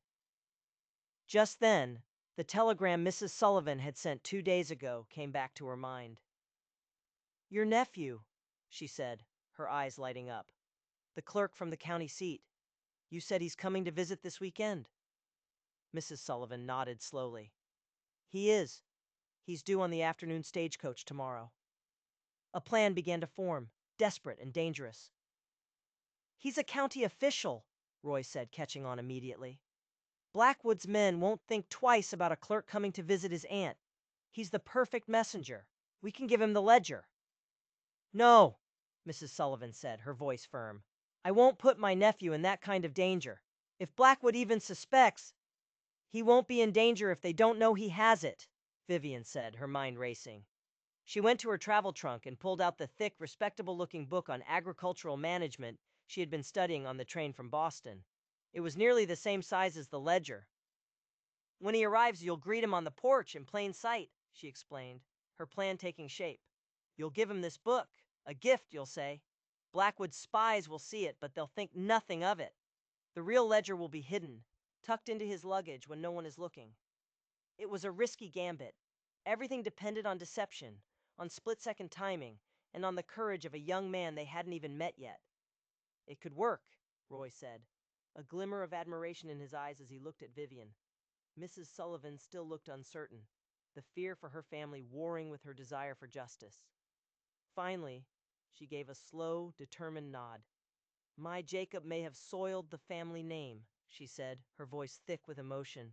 S1: Just then, the telegram Mrs. Sullivan had sent 2 days ago came back to her mind. Your nephew, she said, her eyes lighting up. The clerk from the county seat. You said he's coming to visit this weekend. Mrs. Sullivan nodded slowly. He is. He's due on the afternoon stagecoach tomorrow. A plan began to form, desperate and dangerous. He's a county official, Roy said, catching on immediately. Blackwood's men won't think twice about a clerk coming to visit his aunt. He's the perfect messenger. We can give him the ledger. No, Mrs. Sullivan said, her voice firm. I won't put my nephew in that kind of danger. If Blackwood even suspects, he won't be in danger if they don't know he has it, Vivian said, her mind racing. She went to her travel trunk and pulled out the thick, respectable-looking book on agricultural management she had been studying on the train from Boston. It was nearly the same size as the ledger. When he arrives, you'll greet him on the porch in plain sight, she explained, her plan taking shape. You'll give him this book, a gift, you'll say. Blackwood's spies will see it, but they'll think nothing of it. The real ledger will be hidden, tucked into his luggage when no one is looking. It was a risky gambit. Everything depended on deception, on split-second timing, and on the courage of a young man they hadn't even met yet. It could work, Roy said, a glimmer of admiration in his eyes as he looked at Vivian. Mrs. Sullivan still looked uncertain, the fear for her family warring with her desire for justice. Finally, she gave a slow, determined nod. My Jacob may have soiled the family name, she said, her voice thick with emotion,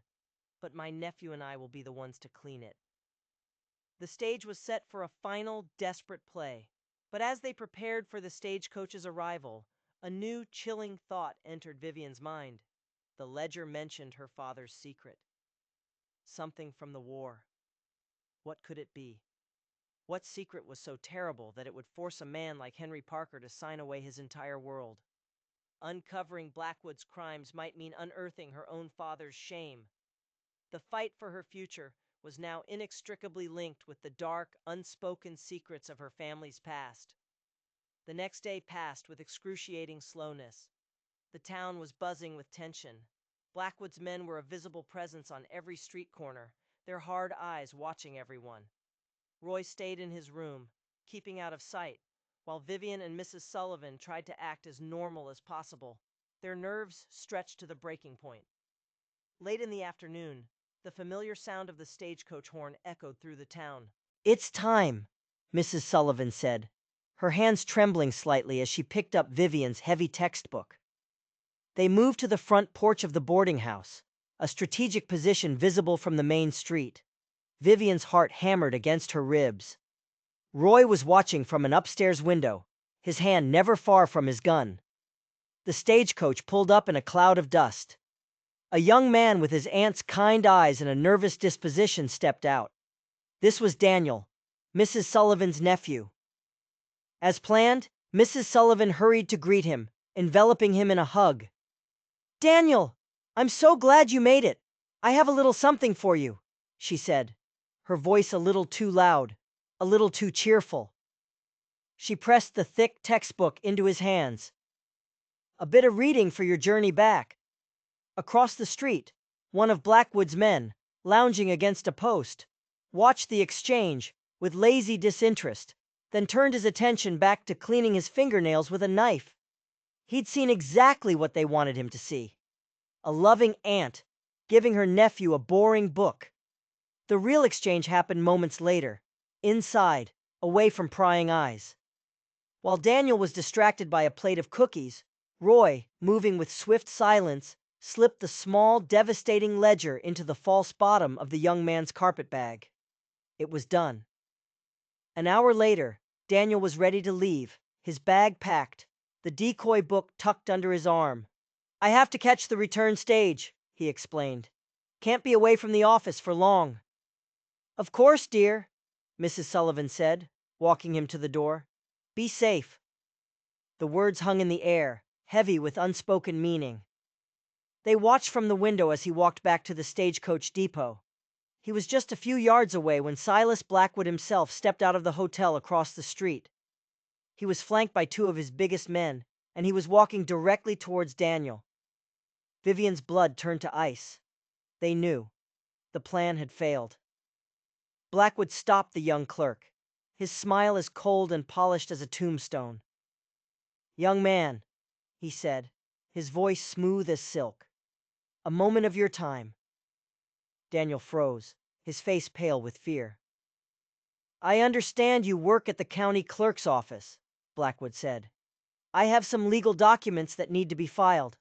S1: but my nephew and I will be the ones to clean it. The stage was set for a final, desperate play, but as they prepared for the stagecoach's arrival, a new, chilling thought entered Vivian's mind. The ledger mentioned her father's secret. Something from the war. What could it be? What secret was so terrible that it would force a man like Henry Parker to sign away his entire world? Uncovering Blackwood's crimes might mean unearthing her own father's shame. The fight for her future was now inextricably linked with the dark, unspoken secrets of her family's past. The next day passed with excruciating slowness. The town was buzzing with tension. Blackwood's men were a visible presence on every street corner, their hard eyes watching everyone. Roy stayed in his room, keeping out of sight, while Vivian and Mrs. Sullivan tried to act as normal as possible, their nerves stretched to the breaking point. Late in the afternoon, the familiar sound of the stagecoach horn echoed through the town. It's time, Mrs. Sullivan said, her hands trembling slightly as she picked up Vivian's heavy textbook. They moved to the front porch of the boarding house, a strategic position visible from the main street. Vivian's heart hammered against her ribs. Roy was watching from an upstairs window, his hand never far from his gun. The stagecoach pulled up in a cloud of dust. A young man with his aunt's kind eyes and a nervous disposition stepped out. This was Daniel, Mrs. Sullivan's nephew. As planned, Mrs. Sullivan hurried to greet him, enveloping him in a hug. Daniel, I'm so glad you made it. I have a little something for you, she said, her voice a little too loud, a little too cheerful. She pressed the thick textbook into his hands. A bit of reading for your journey back. Across the street, one of Blackwood's men, lounging against a post, watched the exchange with lazy disinterest, then turned his attention back to cleaning his fingernails with a knife. He'd seen exactly what they wanted him to see. A loving aunt giving her nephew a boring book. The real exchange happened moments later, inside, away from prying eyes. While Daniel was distracted by a plate of cookies, Roy, moving with swift silence, slipped the small, devastating ledger into the false bottom of the young man's carpetbag. It was done. An hour later, Daniel was ready to leave, his bag packed, the decoy book tucked under his arm. I have to catch the return stage, he explained. Can't be away from the office for long. Of course, dear, Mrs. Sullivan said, walking him to the door. Be safe. The words hung in the air, heavy with unspoken meaning. They watched from the window as he walked back to the stagecoach depot. He was just a few yards away when Silas Blackwood himself stepped out of the hotel across the street. He was flanked by two of his biggest men, and he was walking directly towards Daniel. Vivian's blood turned to ice. They knew. The plan had failed. Blackwood stopped the young clerk, his smile as cold and polished as a tombstone. "Young man," he said, his voice smooth as silk. "A moment of your time." Daniel froze, his face pale with fear. "I understand you work at the county clerk's office," Blackwood said. "I have some legal documents that need to be filed.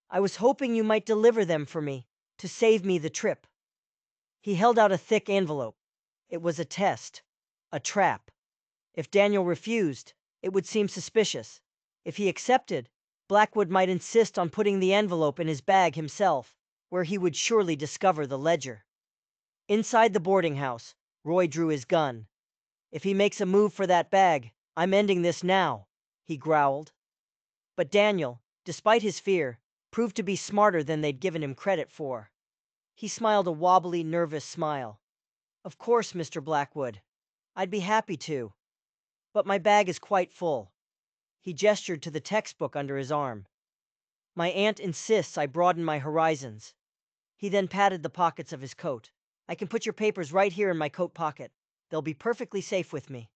S1: I was hoping you might deliver them for me, to save me the trip." He held out a thick envelope. It was a test, a trap. If Daniel refused, it would seem suspicious. If he accepted, Blackwood might insist on putting the envelope in his bag himself, where he would surely discover the ledger. Inside the boarding house, Roy drew his gun. "If he makes a move for that bag, I'm ending this now," he growled. But Daniel, despite his fear, proved to be smarter than they'd given him credit for. He smiled a wobbly, nervous smile. "Of course, Mr. Blackwood. I'd be happy to. But my bag is quite full." He gestured to the textbook under his arm. "My aunt insists I broaden my horizons." He then patted the pockets of his coat. "I can put your papers right here in my coat pocket. They'll be perfectly safe with me."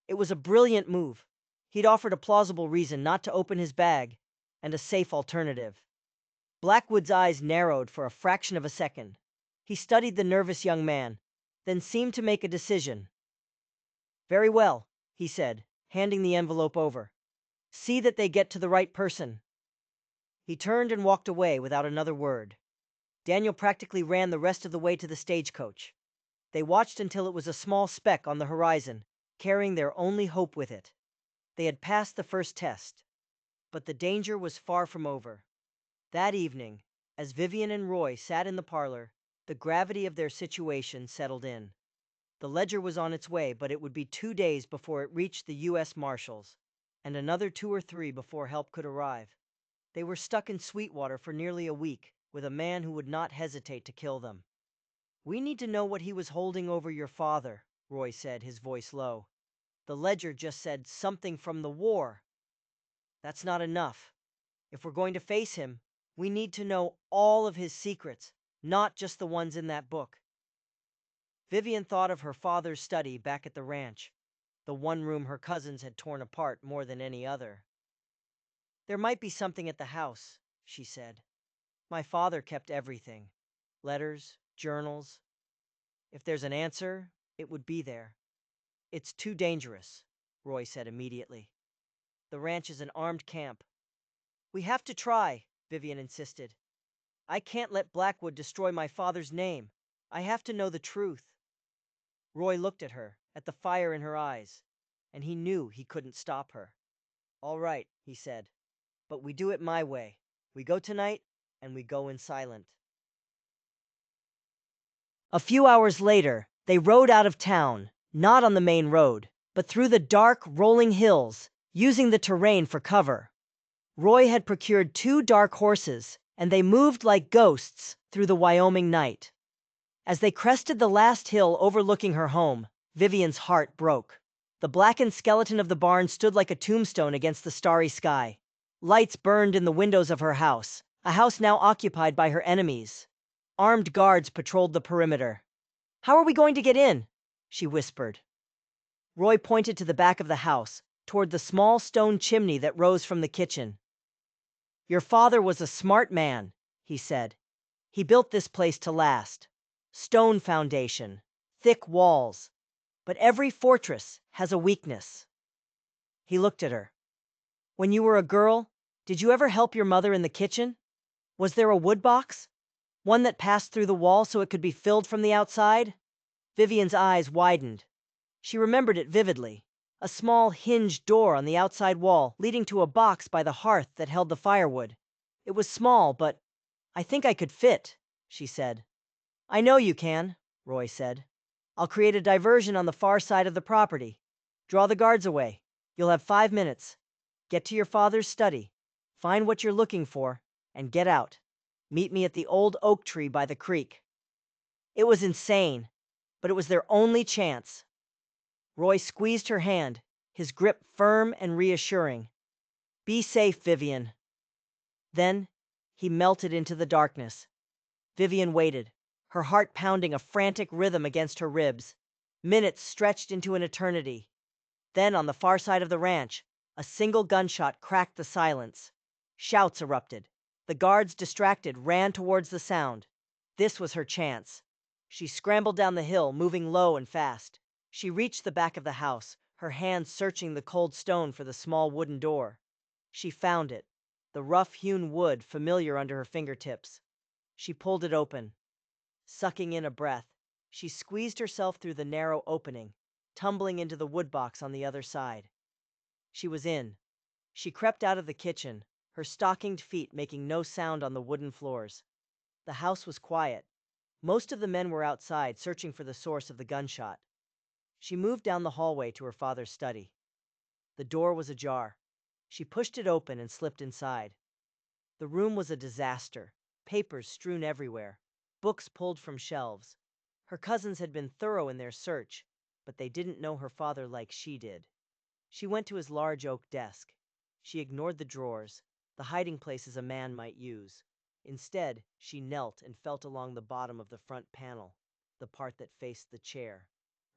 S1: It was a brilliant move. He'd offered a plausible reason not to open his bag, and a safe alternative. Blackwood's eyes narrowed for a fraction of a second. He studied the nervous young man, then seemed to make a decision. "Very well," he said, handing the envelope over. "See that they get to the right person." He turned and walked away without another word. Daniel practically ran the rest of the way to the stagecoach. They watched until it was a small speck on the horizon, carrying their only hope with it. They had passed the first test, but the danger was far from over. That evening, as Vivian and Roy sat in the parlor, the gravity of their situation settled in. The ledger was on its way, but it would be 2 days before it reached the U.S. Marshals, and another 2 or 3 before help could arrive. They were stuck in Sweetwater for nearly a week, with a man who would not hesitate to kill them. "We need to know what he was holding over your father," Roy said, his voice low. "The ledger just said something from the war. That's not enough. If we're going to face him, we need to know all of his secrets, not just the ones in that book." Vivian thought of her father's study back at the ranch, the one room her cousins had torn apart more than any other. "There might be something at the house," she said. "My father kept everything. Letters, journals. If there's an answer, it would be there." "It's too dangerous," Roy said immediately. "The ranch is an armed camp." "We have to try," Vivian insisted. "I can't let Blackwood destroy my father's name. I have to know the truth." Roy looked at her, at the fire in her eyes, and he knew he couldn't stop her. "All right," he said, "but we do it my way. We go tonight, and we go in silent." A few hours later, they rode out of town, not on the main road, but through the dark, rolling hills, using the terrain for cover. Roy had procured 2 dark horses, and they moved like ghosts through the Wyoming night. As they crested the last hill overlooking her home, Vivian's heart broke. The blackened skeleton of the barn stood like a tombstone against the starry sky. Lights burned in the windows of her house, a house now occupied by her enemies. Armed guards patrolled the perimeter. "How are we going to get in?" she whispered. Roy pointed to the back of the house, toward the small stone chimney that rose from the kitchen. "Your father was a smart man," he said. "He built this place to last. Stone foundation, thick walls. But every fortress has a weakness." He looked at her. "When you were a girl, did you ever help your mother in the kitchen? Was there a wood box? One that passed through the wall so it could be filled from the outside?" Vivian's eyes widened. She remembered it vividly. A small hinged door on the outside wall leading to a box by the hearth that held the firewood. "It was small, but I think I could fit," she said. "I know you can," Roy said. "I'll create a diversion on the far side of the property. Draw the guards away. You'll have 5 minutes. Get to your father's study, find what you're looking for, and get out." Meet me at the old oak tree by the creek. It was insane, but it was their only chance. Roy squeezed her hand, his grip firm and reassuring. Be safe, Vivian. Then he melted into the darkness. Vivian waited, her heart pounding a frantic rhythm against her ribs. Minutes stretched into an eternity. Then, on the far side of the ranch, a single gunshot cracked the silence. Shouts erupted. The guards, distracted, ran towards the sound. This was her chance. She scrambled down the hill, moving low and fast. She reached the back of the house, her hands searching the cold stone for the small wooden door. She found it, the rough-hewn wood familiar under her fingertips. She pulled it open. Sucking in a breath, she squeezed herself through the narrow opening, tumbling into the woodbox on the other side. She was in. She crept out of the kitchen, her stockinged feet making no sound on the wooden floors. The house was quiet. Most of the men were outside, searching for the source of the gunshot. She moved down the hallway to her father's study. The door was ajar. She pushed it open and slipped inside. The room was a disaster, papers strewn everywhere, books pulled from shelves. Her cousins had been thorough in their search, but they didn't know her father like she did. She went to his large oak desk. She ignored the drawers, the hiding places a man might use. Instead, she knelt and felt along the bottom of the front panel, the part that faced the chair.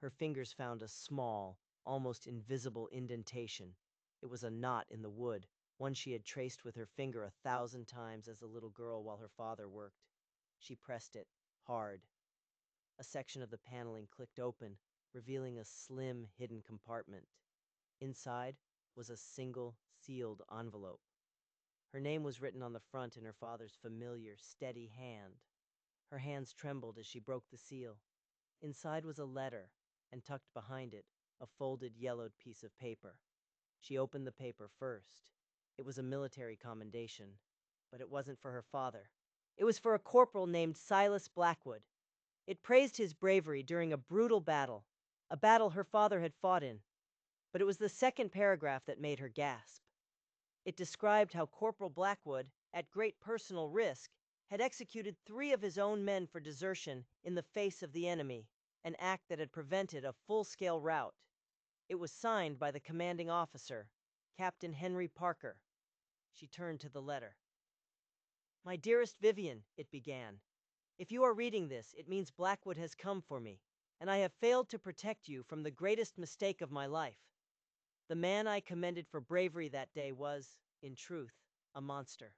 S1: Her fingers found a small, almost invisible indentation. It was a knot in the wood, one she had traced with her finger 1,000 times as a little girl while her father worked. She pressed it, hard. A section of the paneling clicked open, revealing a slim, hidden compartment. Inside was a single, sealed envelope. Her name was written on the front in her father's familiar, steady hand. Her hands trembled as she broke the seal. Inside was a letter, and tucked behind it, a folded, yellowed piece of paper. She opened the paper first. It was a military commendation, but it wasn't for her father. It was for a corporal named Silas Blackwood. It praised his bravery during a brutal battle, a battle her father had fought in. But it was the second paragraph that made her gasp. It described how Corporal Blackwood, at great personal risk, had executed 3 of his own men for desertion in the face of the enemy, an act that had prevented a full-scale rout. It was signed by the commanding officer, Captain Henry Parker. She turned to the letter. My dearest Vivian, it began. If you are reading this, it means Blackwood has come for me, and I have failed to protect you from the greatest mistake of my life. The man I commended for bravery that day was, in truth, a monster.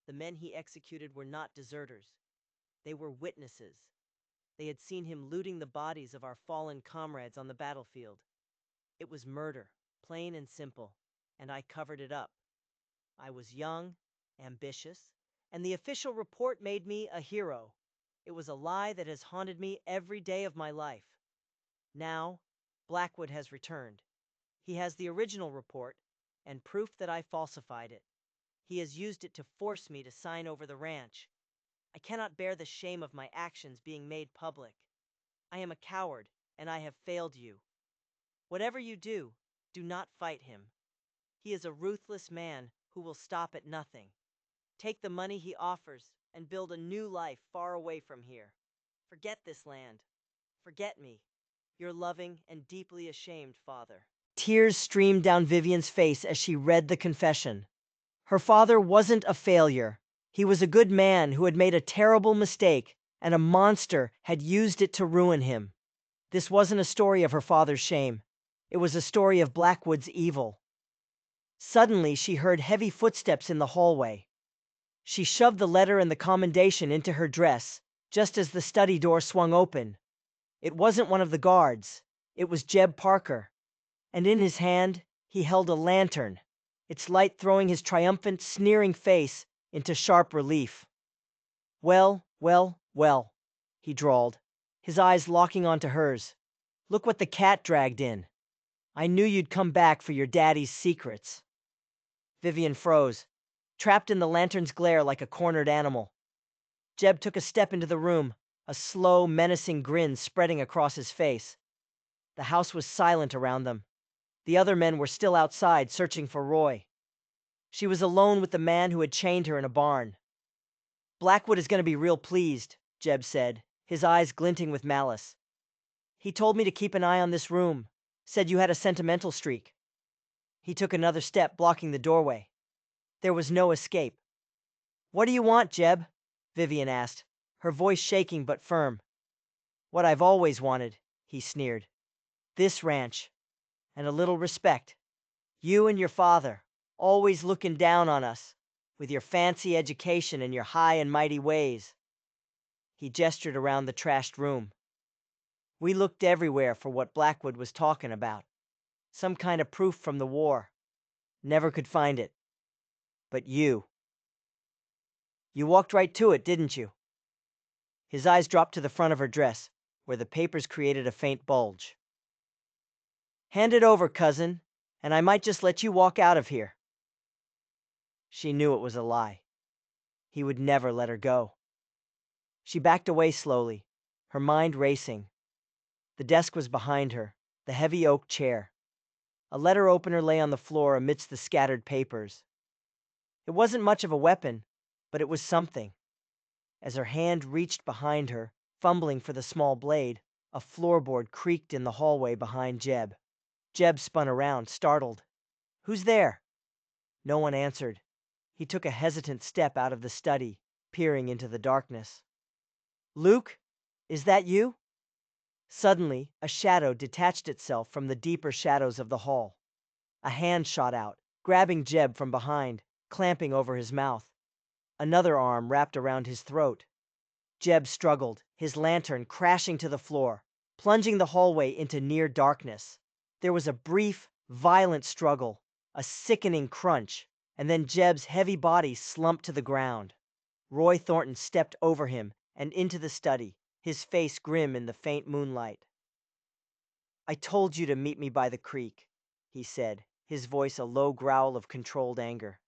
S1: The men he executed were not deserters. They were witnesses. They had seen him looting the bodies of our fallen comrades on the battlefield. It was murder, plain and simple, and I covered it up. I was young, ambitious, and the official report made me a hero. It was a lie that has haunted me every day of my life. Now, Blackwood has returned. He has the original report and proof that I falsified it. He has used it to force me to sign over the ranch. I cannot bear the shame of my actions being made public. I am a coward, and I have failed you. Whatever you do, do not fight him. He is a ruthless man who will stop at nothing. Take the money he offers and build a new life far away from here. Forget this land. Forget me. Your loving and deeply ashamed father. Tears streamed down Vivian's face as she read the confession. Her father wasn't a failure. He was a good man who had made a terrible mistake, and a monster had used it to ruin him. This wasn't a story of her father's shame. It was a story of Blackwood's evil. Suddenly, she heard heavy footsteps in the hallway. She shoved the letter and the commendation into her dress, just as the study door swung open. It wasn't one of the guards. It was Jeb Parker. And in his hand, he held a lantern, its light throwing his triumphant, sneering face into sharp relief. Well, well, well, he drawled, his eyes locking onto hers. Look what the cat dragged in. I knew you'd come back for your daddy's secrets. Vivian froze, trapped in the lantern's glare like a cornered animal. Jeb took a step into the room, a slow, menacing grin spreading across his face. The house was silent around them. The other men were still outside, searching for Roy. She was alone with the man who had chained her in a barn. Blackwood is going to be real pleased, Jeb said, his eyes glinting with malice. He told me to keep an eye on this room, said you had a sentimental streak. He took another step, blocking the doorway. There was no escape. What do you want, Jeb? Vivian asked, her voice shaking but firm. What I've always wanted, he sneered. This ranch, and a little respect. You and your father, always looking down on us, with your fancy education and your high and mighty ways. He gestured around the trashed room. We looked everywhere for what Blackwood was talking about. Some kind of proof from the war. Never could find it. But you. You walked right to it, didn't you? His eyes dropped to the front of her dress, where the papers created a faint bulge. Hand it over, cousin, and I might just let you walk out of here. She knew it was a lie. He would never let her go. She backed away slowly, her mind racing. The desk was behind her, the heavy oak chair. A letter opener lay on the floor amidst the scattered papers. It wasn't much of a weapon, but it was something. As her hand reached behind her, fumbling for the small blade, a floorboard creaked in the hallway behind Jeb. Jeb spun around, startled. Who's there? No one answered. He took a hesitant step out of the study, peering into the darkness. Luke, is that you? Suddenly, a shadow detached itself from the deeper shadows of the hall. A hand shot out, grabbing Jeb from behind, clamping over his mouth. Another arm wrapped around his throat. Jeb struggled, his lantern crashing to the floor, plunging the hallway into near darkness. There was a brief, violent struggle, a sickening crunch, and then Jeb's heavy body slumped to the ground. Roy Thornton stepped over him and into the study, his face grim in the faint moonlight. I told you to meet me by the creek, he said, his voice a low growl of controlled anger.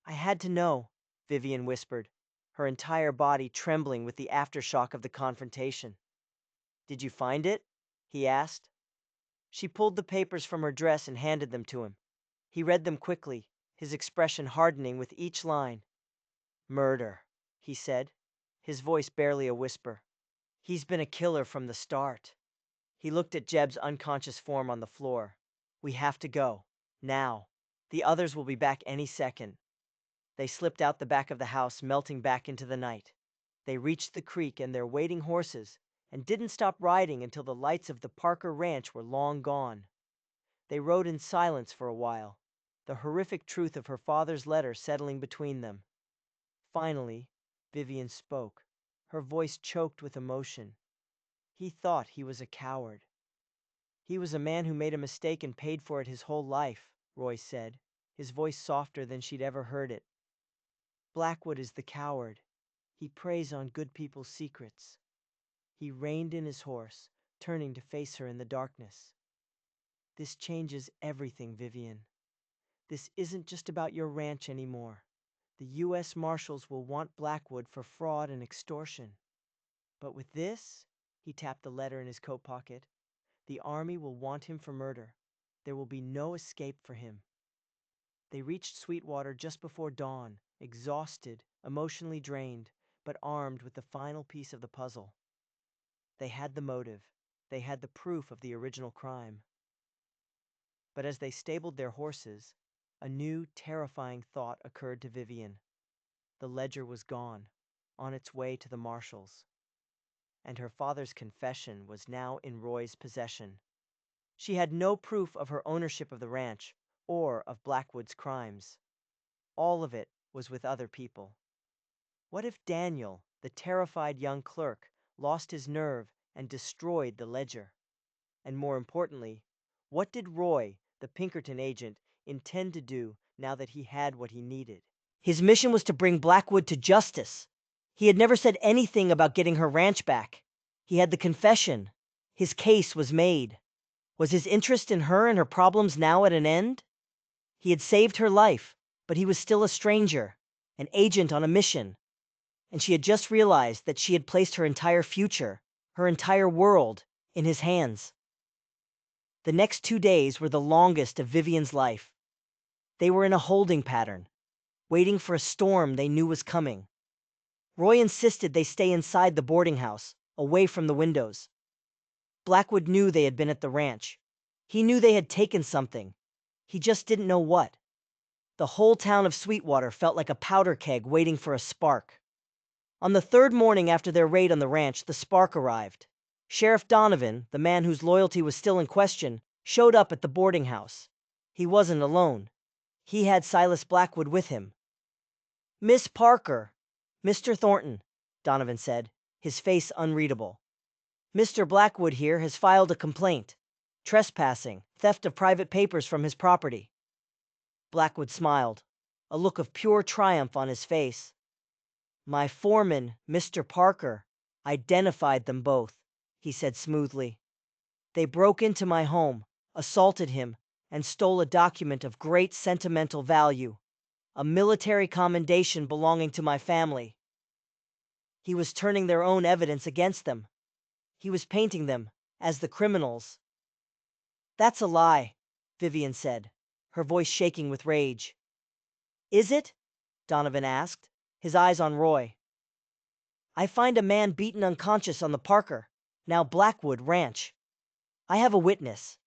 S1: I had to know, Vivian whispered, her entire body trembling with the aftershock of the confrontation. Did you find it? He asked. She pulled the papers from her dress and handed them to him. He read them quickly, his expression hardening with each line. Murder, he said, his voice barely a whisper. He's been a killer from the start. He looked at Jeb's unconscious form on the floor. We have to go. Now. The others will be back any second. They slipped out the back of the house, melting back into the night. They reached the creek and their waiting horses, and didn't stop riding until the lights of the Parker Ranch were long gone. They rode in silence for a while, the horrific truth of her father's letter settling between them. Finally, Vivian spoke, her voice choked with emotion. He thought he was a coward. He was a man who made a mistake and paid for it his whole life, Roy said, his voice softer than she'd ever heard it. Blackwood is the coward. He preys on good people's secrets. He reined in his horse, turning to face her in the darkness. This changes everything, Vivian. This isn't just about your ranch anymore. The U.S. Marshals will want Blackwood for fraud and extortion. But with this, he tapped the letter in his coat pocket, the Army will want him for murder. There will be no escape for him. They reached Sweetwater just before dawn, exhausted, emotionally drained, but armed with the final piece of the puzzle. They had the motive. They had the proof of the original crime. But as they stabled their horses, a new, terrifying thought occurred to Vivian. The ledger was gone, on its way to the marshals. And her father's confession was now in Roy's possession. She had no proof of her ownership of the ranch, or of Blackwood's crimes. All of it was with other people. What if Daniel, the terrified young clerk, lost his nerve and destroyed the ledger? And more importantly, what did Roy, the Pinkerton agent, intend to do now that he had what he needed? His mission was to bring Blackwood to justice. He had never said anything about getting her ranch back. He had the confession. His case was made. Was his interest in her and her problems now at an end? He had saved her life, but he was still a stranger, an agent on a mission. And she had just realized that she had placed her entire future, her entire world, in his hands. The next 2 days were the longest of Vivian's life. They were in a holding pattern, waiting for a storm they knew was coming. Roy insisted they stay inside the boarding house, away from the windows. Blackwood knew they had been at the ranch. He knew they had taken something. He just didn't know what. The whole town of Sweetwater felt like a powder keg waiting for a spark. On the third morning after their raid on the ranch, the spark arrived. Sheriff Donovan, the man whose loyalty was still in question, showed up at the boarding house. He wasn't alone. He had Silas Blackwood with him. "Miss Parker." "Mr. Thornton," Donovan said, his face unreadable. "Mr. Blackwood here has filed a complaint. Trespassing, theft of private papers from his property." Blackwood smiled, a look of pure triumph on his face. "My foreman, Mr. Parker, identified them both," he said smoothly. "They broke into my home, assaulted him, and stole a document of great sentimental value, a military commendation belonging to my family. He was turning their own evidence against them. He was painting them as the criminals." "That's a lie," Vivian said, her voice shaking with rage. "Is it?" Donovan asked, his eyes on Roy. "I find a man beaten unconscious on the Parker, now Blackwood, ranch. I have a witness.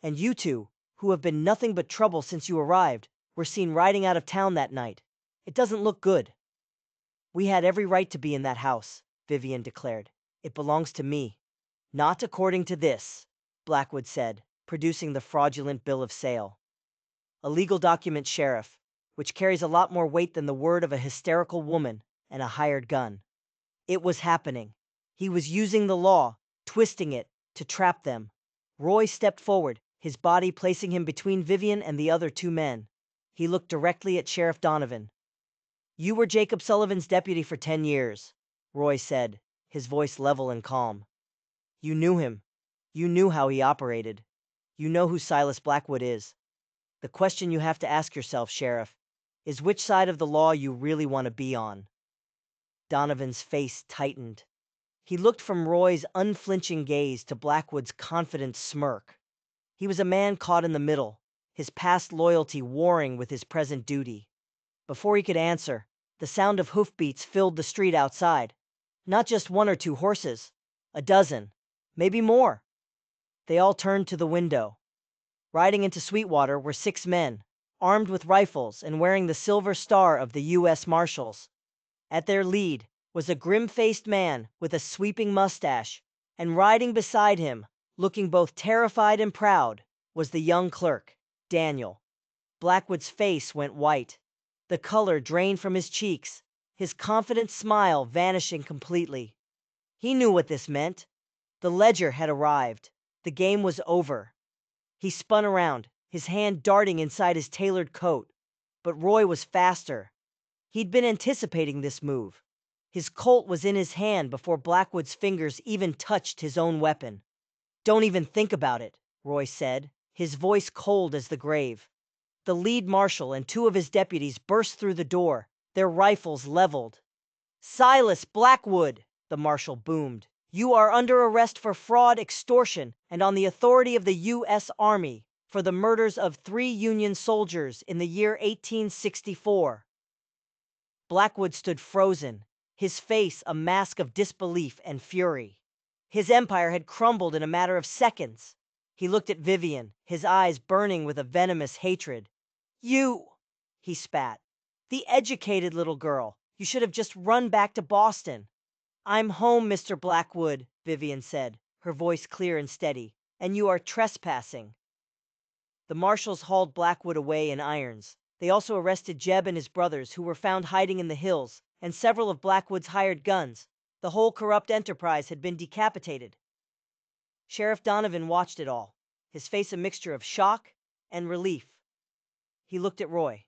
S1: And you two, who have been nothing but trouble since you arrived, were seen riding out of town that night. It doesn't look good." "We had every right to be in that house," Vivian declared. "It belongs to me." "Not according to this," Blackwood said, producing the fraudulent bill of sale. "A legal document, Sheriff, which carries a lot more weight than the word of a hysterical woman and a hired gun. It was happening. He was using the law, twisting it, to trap them." Roy stepped forward, his body placing him between Vivian and the other two men. He looked directly at Sheriff Donovan. "You were Jacob Sullivan's deputy for 10 years, Roy said, his voice level and calm. "You knew him. You knew how he operated. You know who Silas Blackwood is. The question you have to ask yourself, Sheriff, is which side of the law you really want to be on." Donovan's face tightened. He looked from Roy's unflinching gaze to Blackwood's confident smirk. He was a man caught in the middle, his past loyalty warring with his present duty. Before he could answer, the sound of hoofbeats filled the street outside. Not just one or two horses, a dozen, maybe more. They all turned to the window. Riding into Sweetwater were 6 men, armed with rifles and wearing the silver star of the U.S. Marshals. At their lead was a grim-faced man with a sweeping mustache, and riding beside him, looking both terrified and proud, was the young clerk, Daniel. Blackwood's face went white. The color drained from his cheeks, his confident smile vanishing completely. He knew what this meant. The ledger had arrived. The game was over. He spun around, his hand darting inside his tailored coat. But Roy was faster. He'd been anticipating this move. His Colt was in his hand before Blackwood's fingers even touched his own weapon. "Don't even think about it," Roy said, his voice cold as the grave. The lead marshal and 2 of his deputies burst through the door, their rifles leveled. "Silas Blackwood!" the marshal boomed. "You are under arrest for fraud, extortion, and on the authority of the U.S. Army, for the murders of 3 Union soldiers in the year 1864. Blackwood stood frozen, his face a mask of disbelief and fury. His empire had crumbled in a matter of seconds. He looked at Vivian, his eyes burning with a venomous hatred. "You!" he spat. "The educated little girl. You should have just run back to Boston." "I'm home, Mr. Blackwood," Vivian said, her voice clear and steady, "and you are trespassing." The marshals hauled Blackwood away in irons. They also arrested Jeb and his brothers, who were found hiding in the hills, and several of Blackwood's hired guns. The whole corrupt enterprise had been decapitated. Sheriff Donovan watched it all, his face a mixture of shock and relief. He looked at Roy.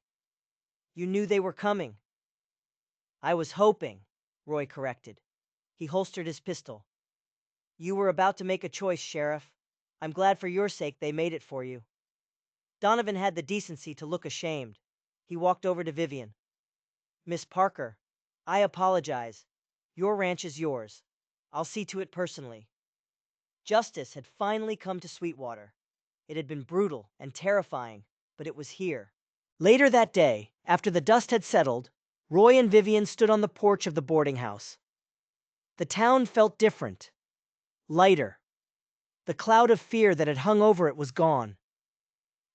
S1: "You knew they were coming." "I was hoping," Roy corrected. He holstered his pistol. "You were about to make a choice, Sheriff. I'm glad for your sake they made it for you." Donovan had the decency to look ashamed. He walked over to Vivian. "Miss Parker, I apologize. Your ranch is yours. I'll see to it personally." Justice had finally come to Sweetwater. It had been brutal and terrifying, but it was here. Later that day, after the dust had settled, Roy and Vivian stood on the porch of the boarding house. The town felt different, lighter. The cloud of fear that had hung over it was gone.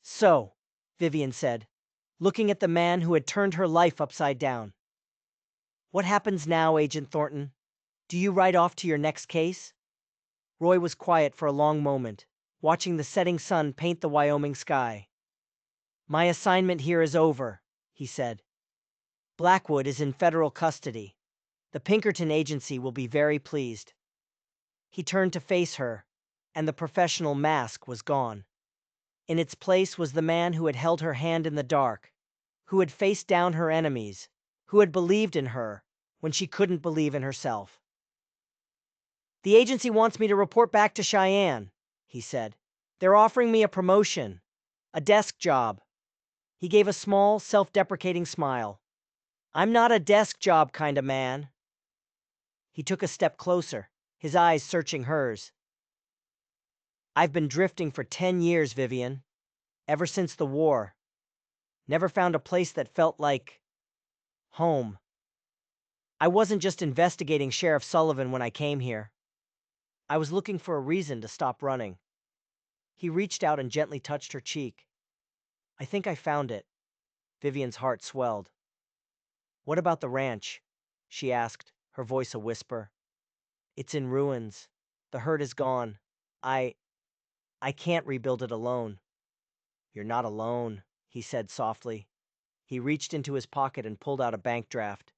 S1: "So," Vivian said, looking at the man who had turned her life upside down. "What happens now, Agent Thornton? Do you ride off to your next case?" Roy was quiet for a long moment, watching the setting sun paint the Wyoming sky. "My assignment here is over," he said. "Blackwood is in federal custody. The Pinkerton agency will be very pleased." He turned to face her, and the professional mask was gone. In its place was the man who had held her hand in the dark, who had faced down her enemies, who had believed in her when she couldn't believe in herself. "The agency wants me to report back to Cheyenne," he said. "They're offering me a promotion, a desk job." He gave a small, self-deprecating smile. "I'm not a desk job kind of man." He took a step closer, his eyes searching hers. "I've been drifting for 10 years, Vivian. Ever since the war. Never found a place that felt like home. I wasn't just investigating Sheriff Sullivan when I came here. I was looking for a reason to stop running." He reached out and gently touched her cheek. "I think I found it." Vivian's heart swelled. "What about the ranch?" she asked, her voice a whisper. "It's in ruins. The herd is gone. I can't rebuild it alone." "You're not alone," he said softly. He reached into his pocket and pulled out a bank draft.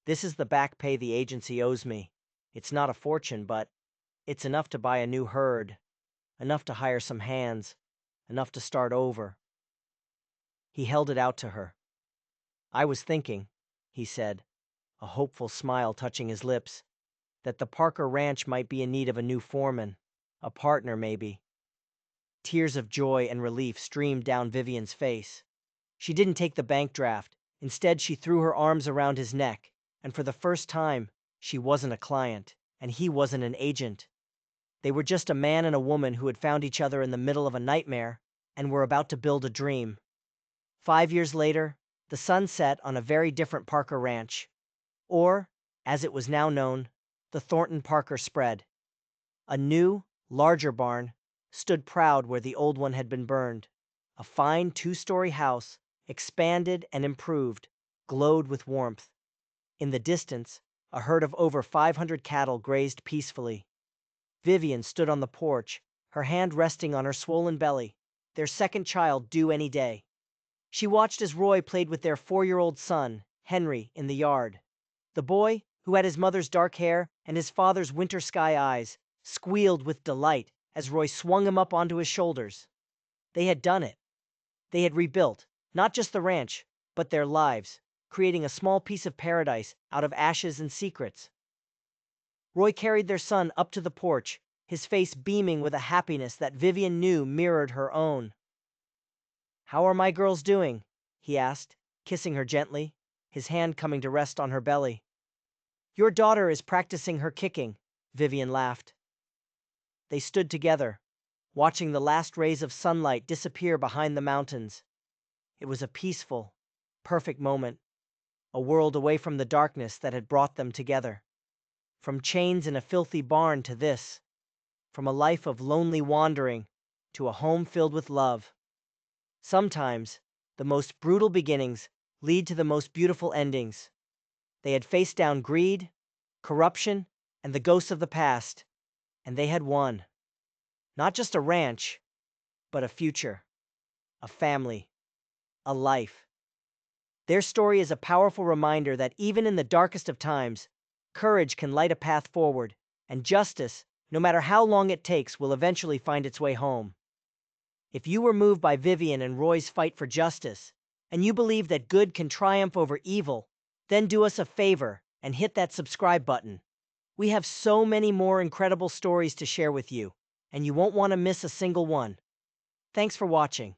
S1: "This is the back pay the agency owes me. It's not a fortune, but it's enough to buy a new herd, enough to hire some hands, enough to start over." He held it out to her. "I was thinking," he said, a hopeful smile touching his lips, "that the Parker Ranch might be in need of a new foreman, a partner maybe." Tears of joy and relief streamed down Vivian's face. She didn't take the bank draft. Instead, she threw her arms around his neck, and for the first time, she wasn't a client, and he wasn't an agent. They were just a man and a woman who had found each other in the middle of a nightmare and were about to build a dream. 5 years later, the sun set on a very different Parker Ranch, or, as it was now known, the Thornton Parker spread. A new, larger barn stood proud where the old one had been burned. A fine 2-story house, expanded and improved, glowed with warmth. In the distance, a herd of over 500 cattle grazed peacefully. Vivian stood on the porch, her hand resting on her swollen belly, their second child due any day. She watched as Roy played with their 4-year-old son, Henry, in the yard. The boy, who had his mother's dark hair and his father's winter sky eyes, squealed with delight as Roy swung him up onto his shoulders. They had done it. They had rebuilt, not just the ranch, but their lives, creating a small piece of paradise out of ashes and secrets. Roy carried their son up to the porch, his face beaming with a happiness that Vivian knew mirrored her own. "How are my girls doing?" he asked, kissing her gently, his hand coming to rest on her belly. "Your daughter is practicing her kicking," Vivian laughed. They stood together, watching the last rays of sunlight disappear behind the mountains. It was a peaceful, perfect moment, a world away from the darkness that had brought them together. From chains in a filthy barn to this, from a life of lonely wandering to a home filled with love. Sometimes, the most brutal beginnings lead to the most beautiful endings. They had faced down greed, corruption, and the ghosts of the past, and they had won. Not just a ranch, but a future, a family, a life. Their story is a powerful reminder that even in the darkest of times, courage can light a path forward, and justice, no matter how long it takes, will eventually find its way home. If you were moved by Vivian and Roy's fight for justice, and you believe that good can triumph over evil, then do us a favor and hit that subscribe button. We have so many more incredible stories to share with you, and you won't want to miss a single one. Thanks for watching.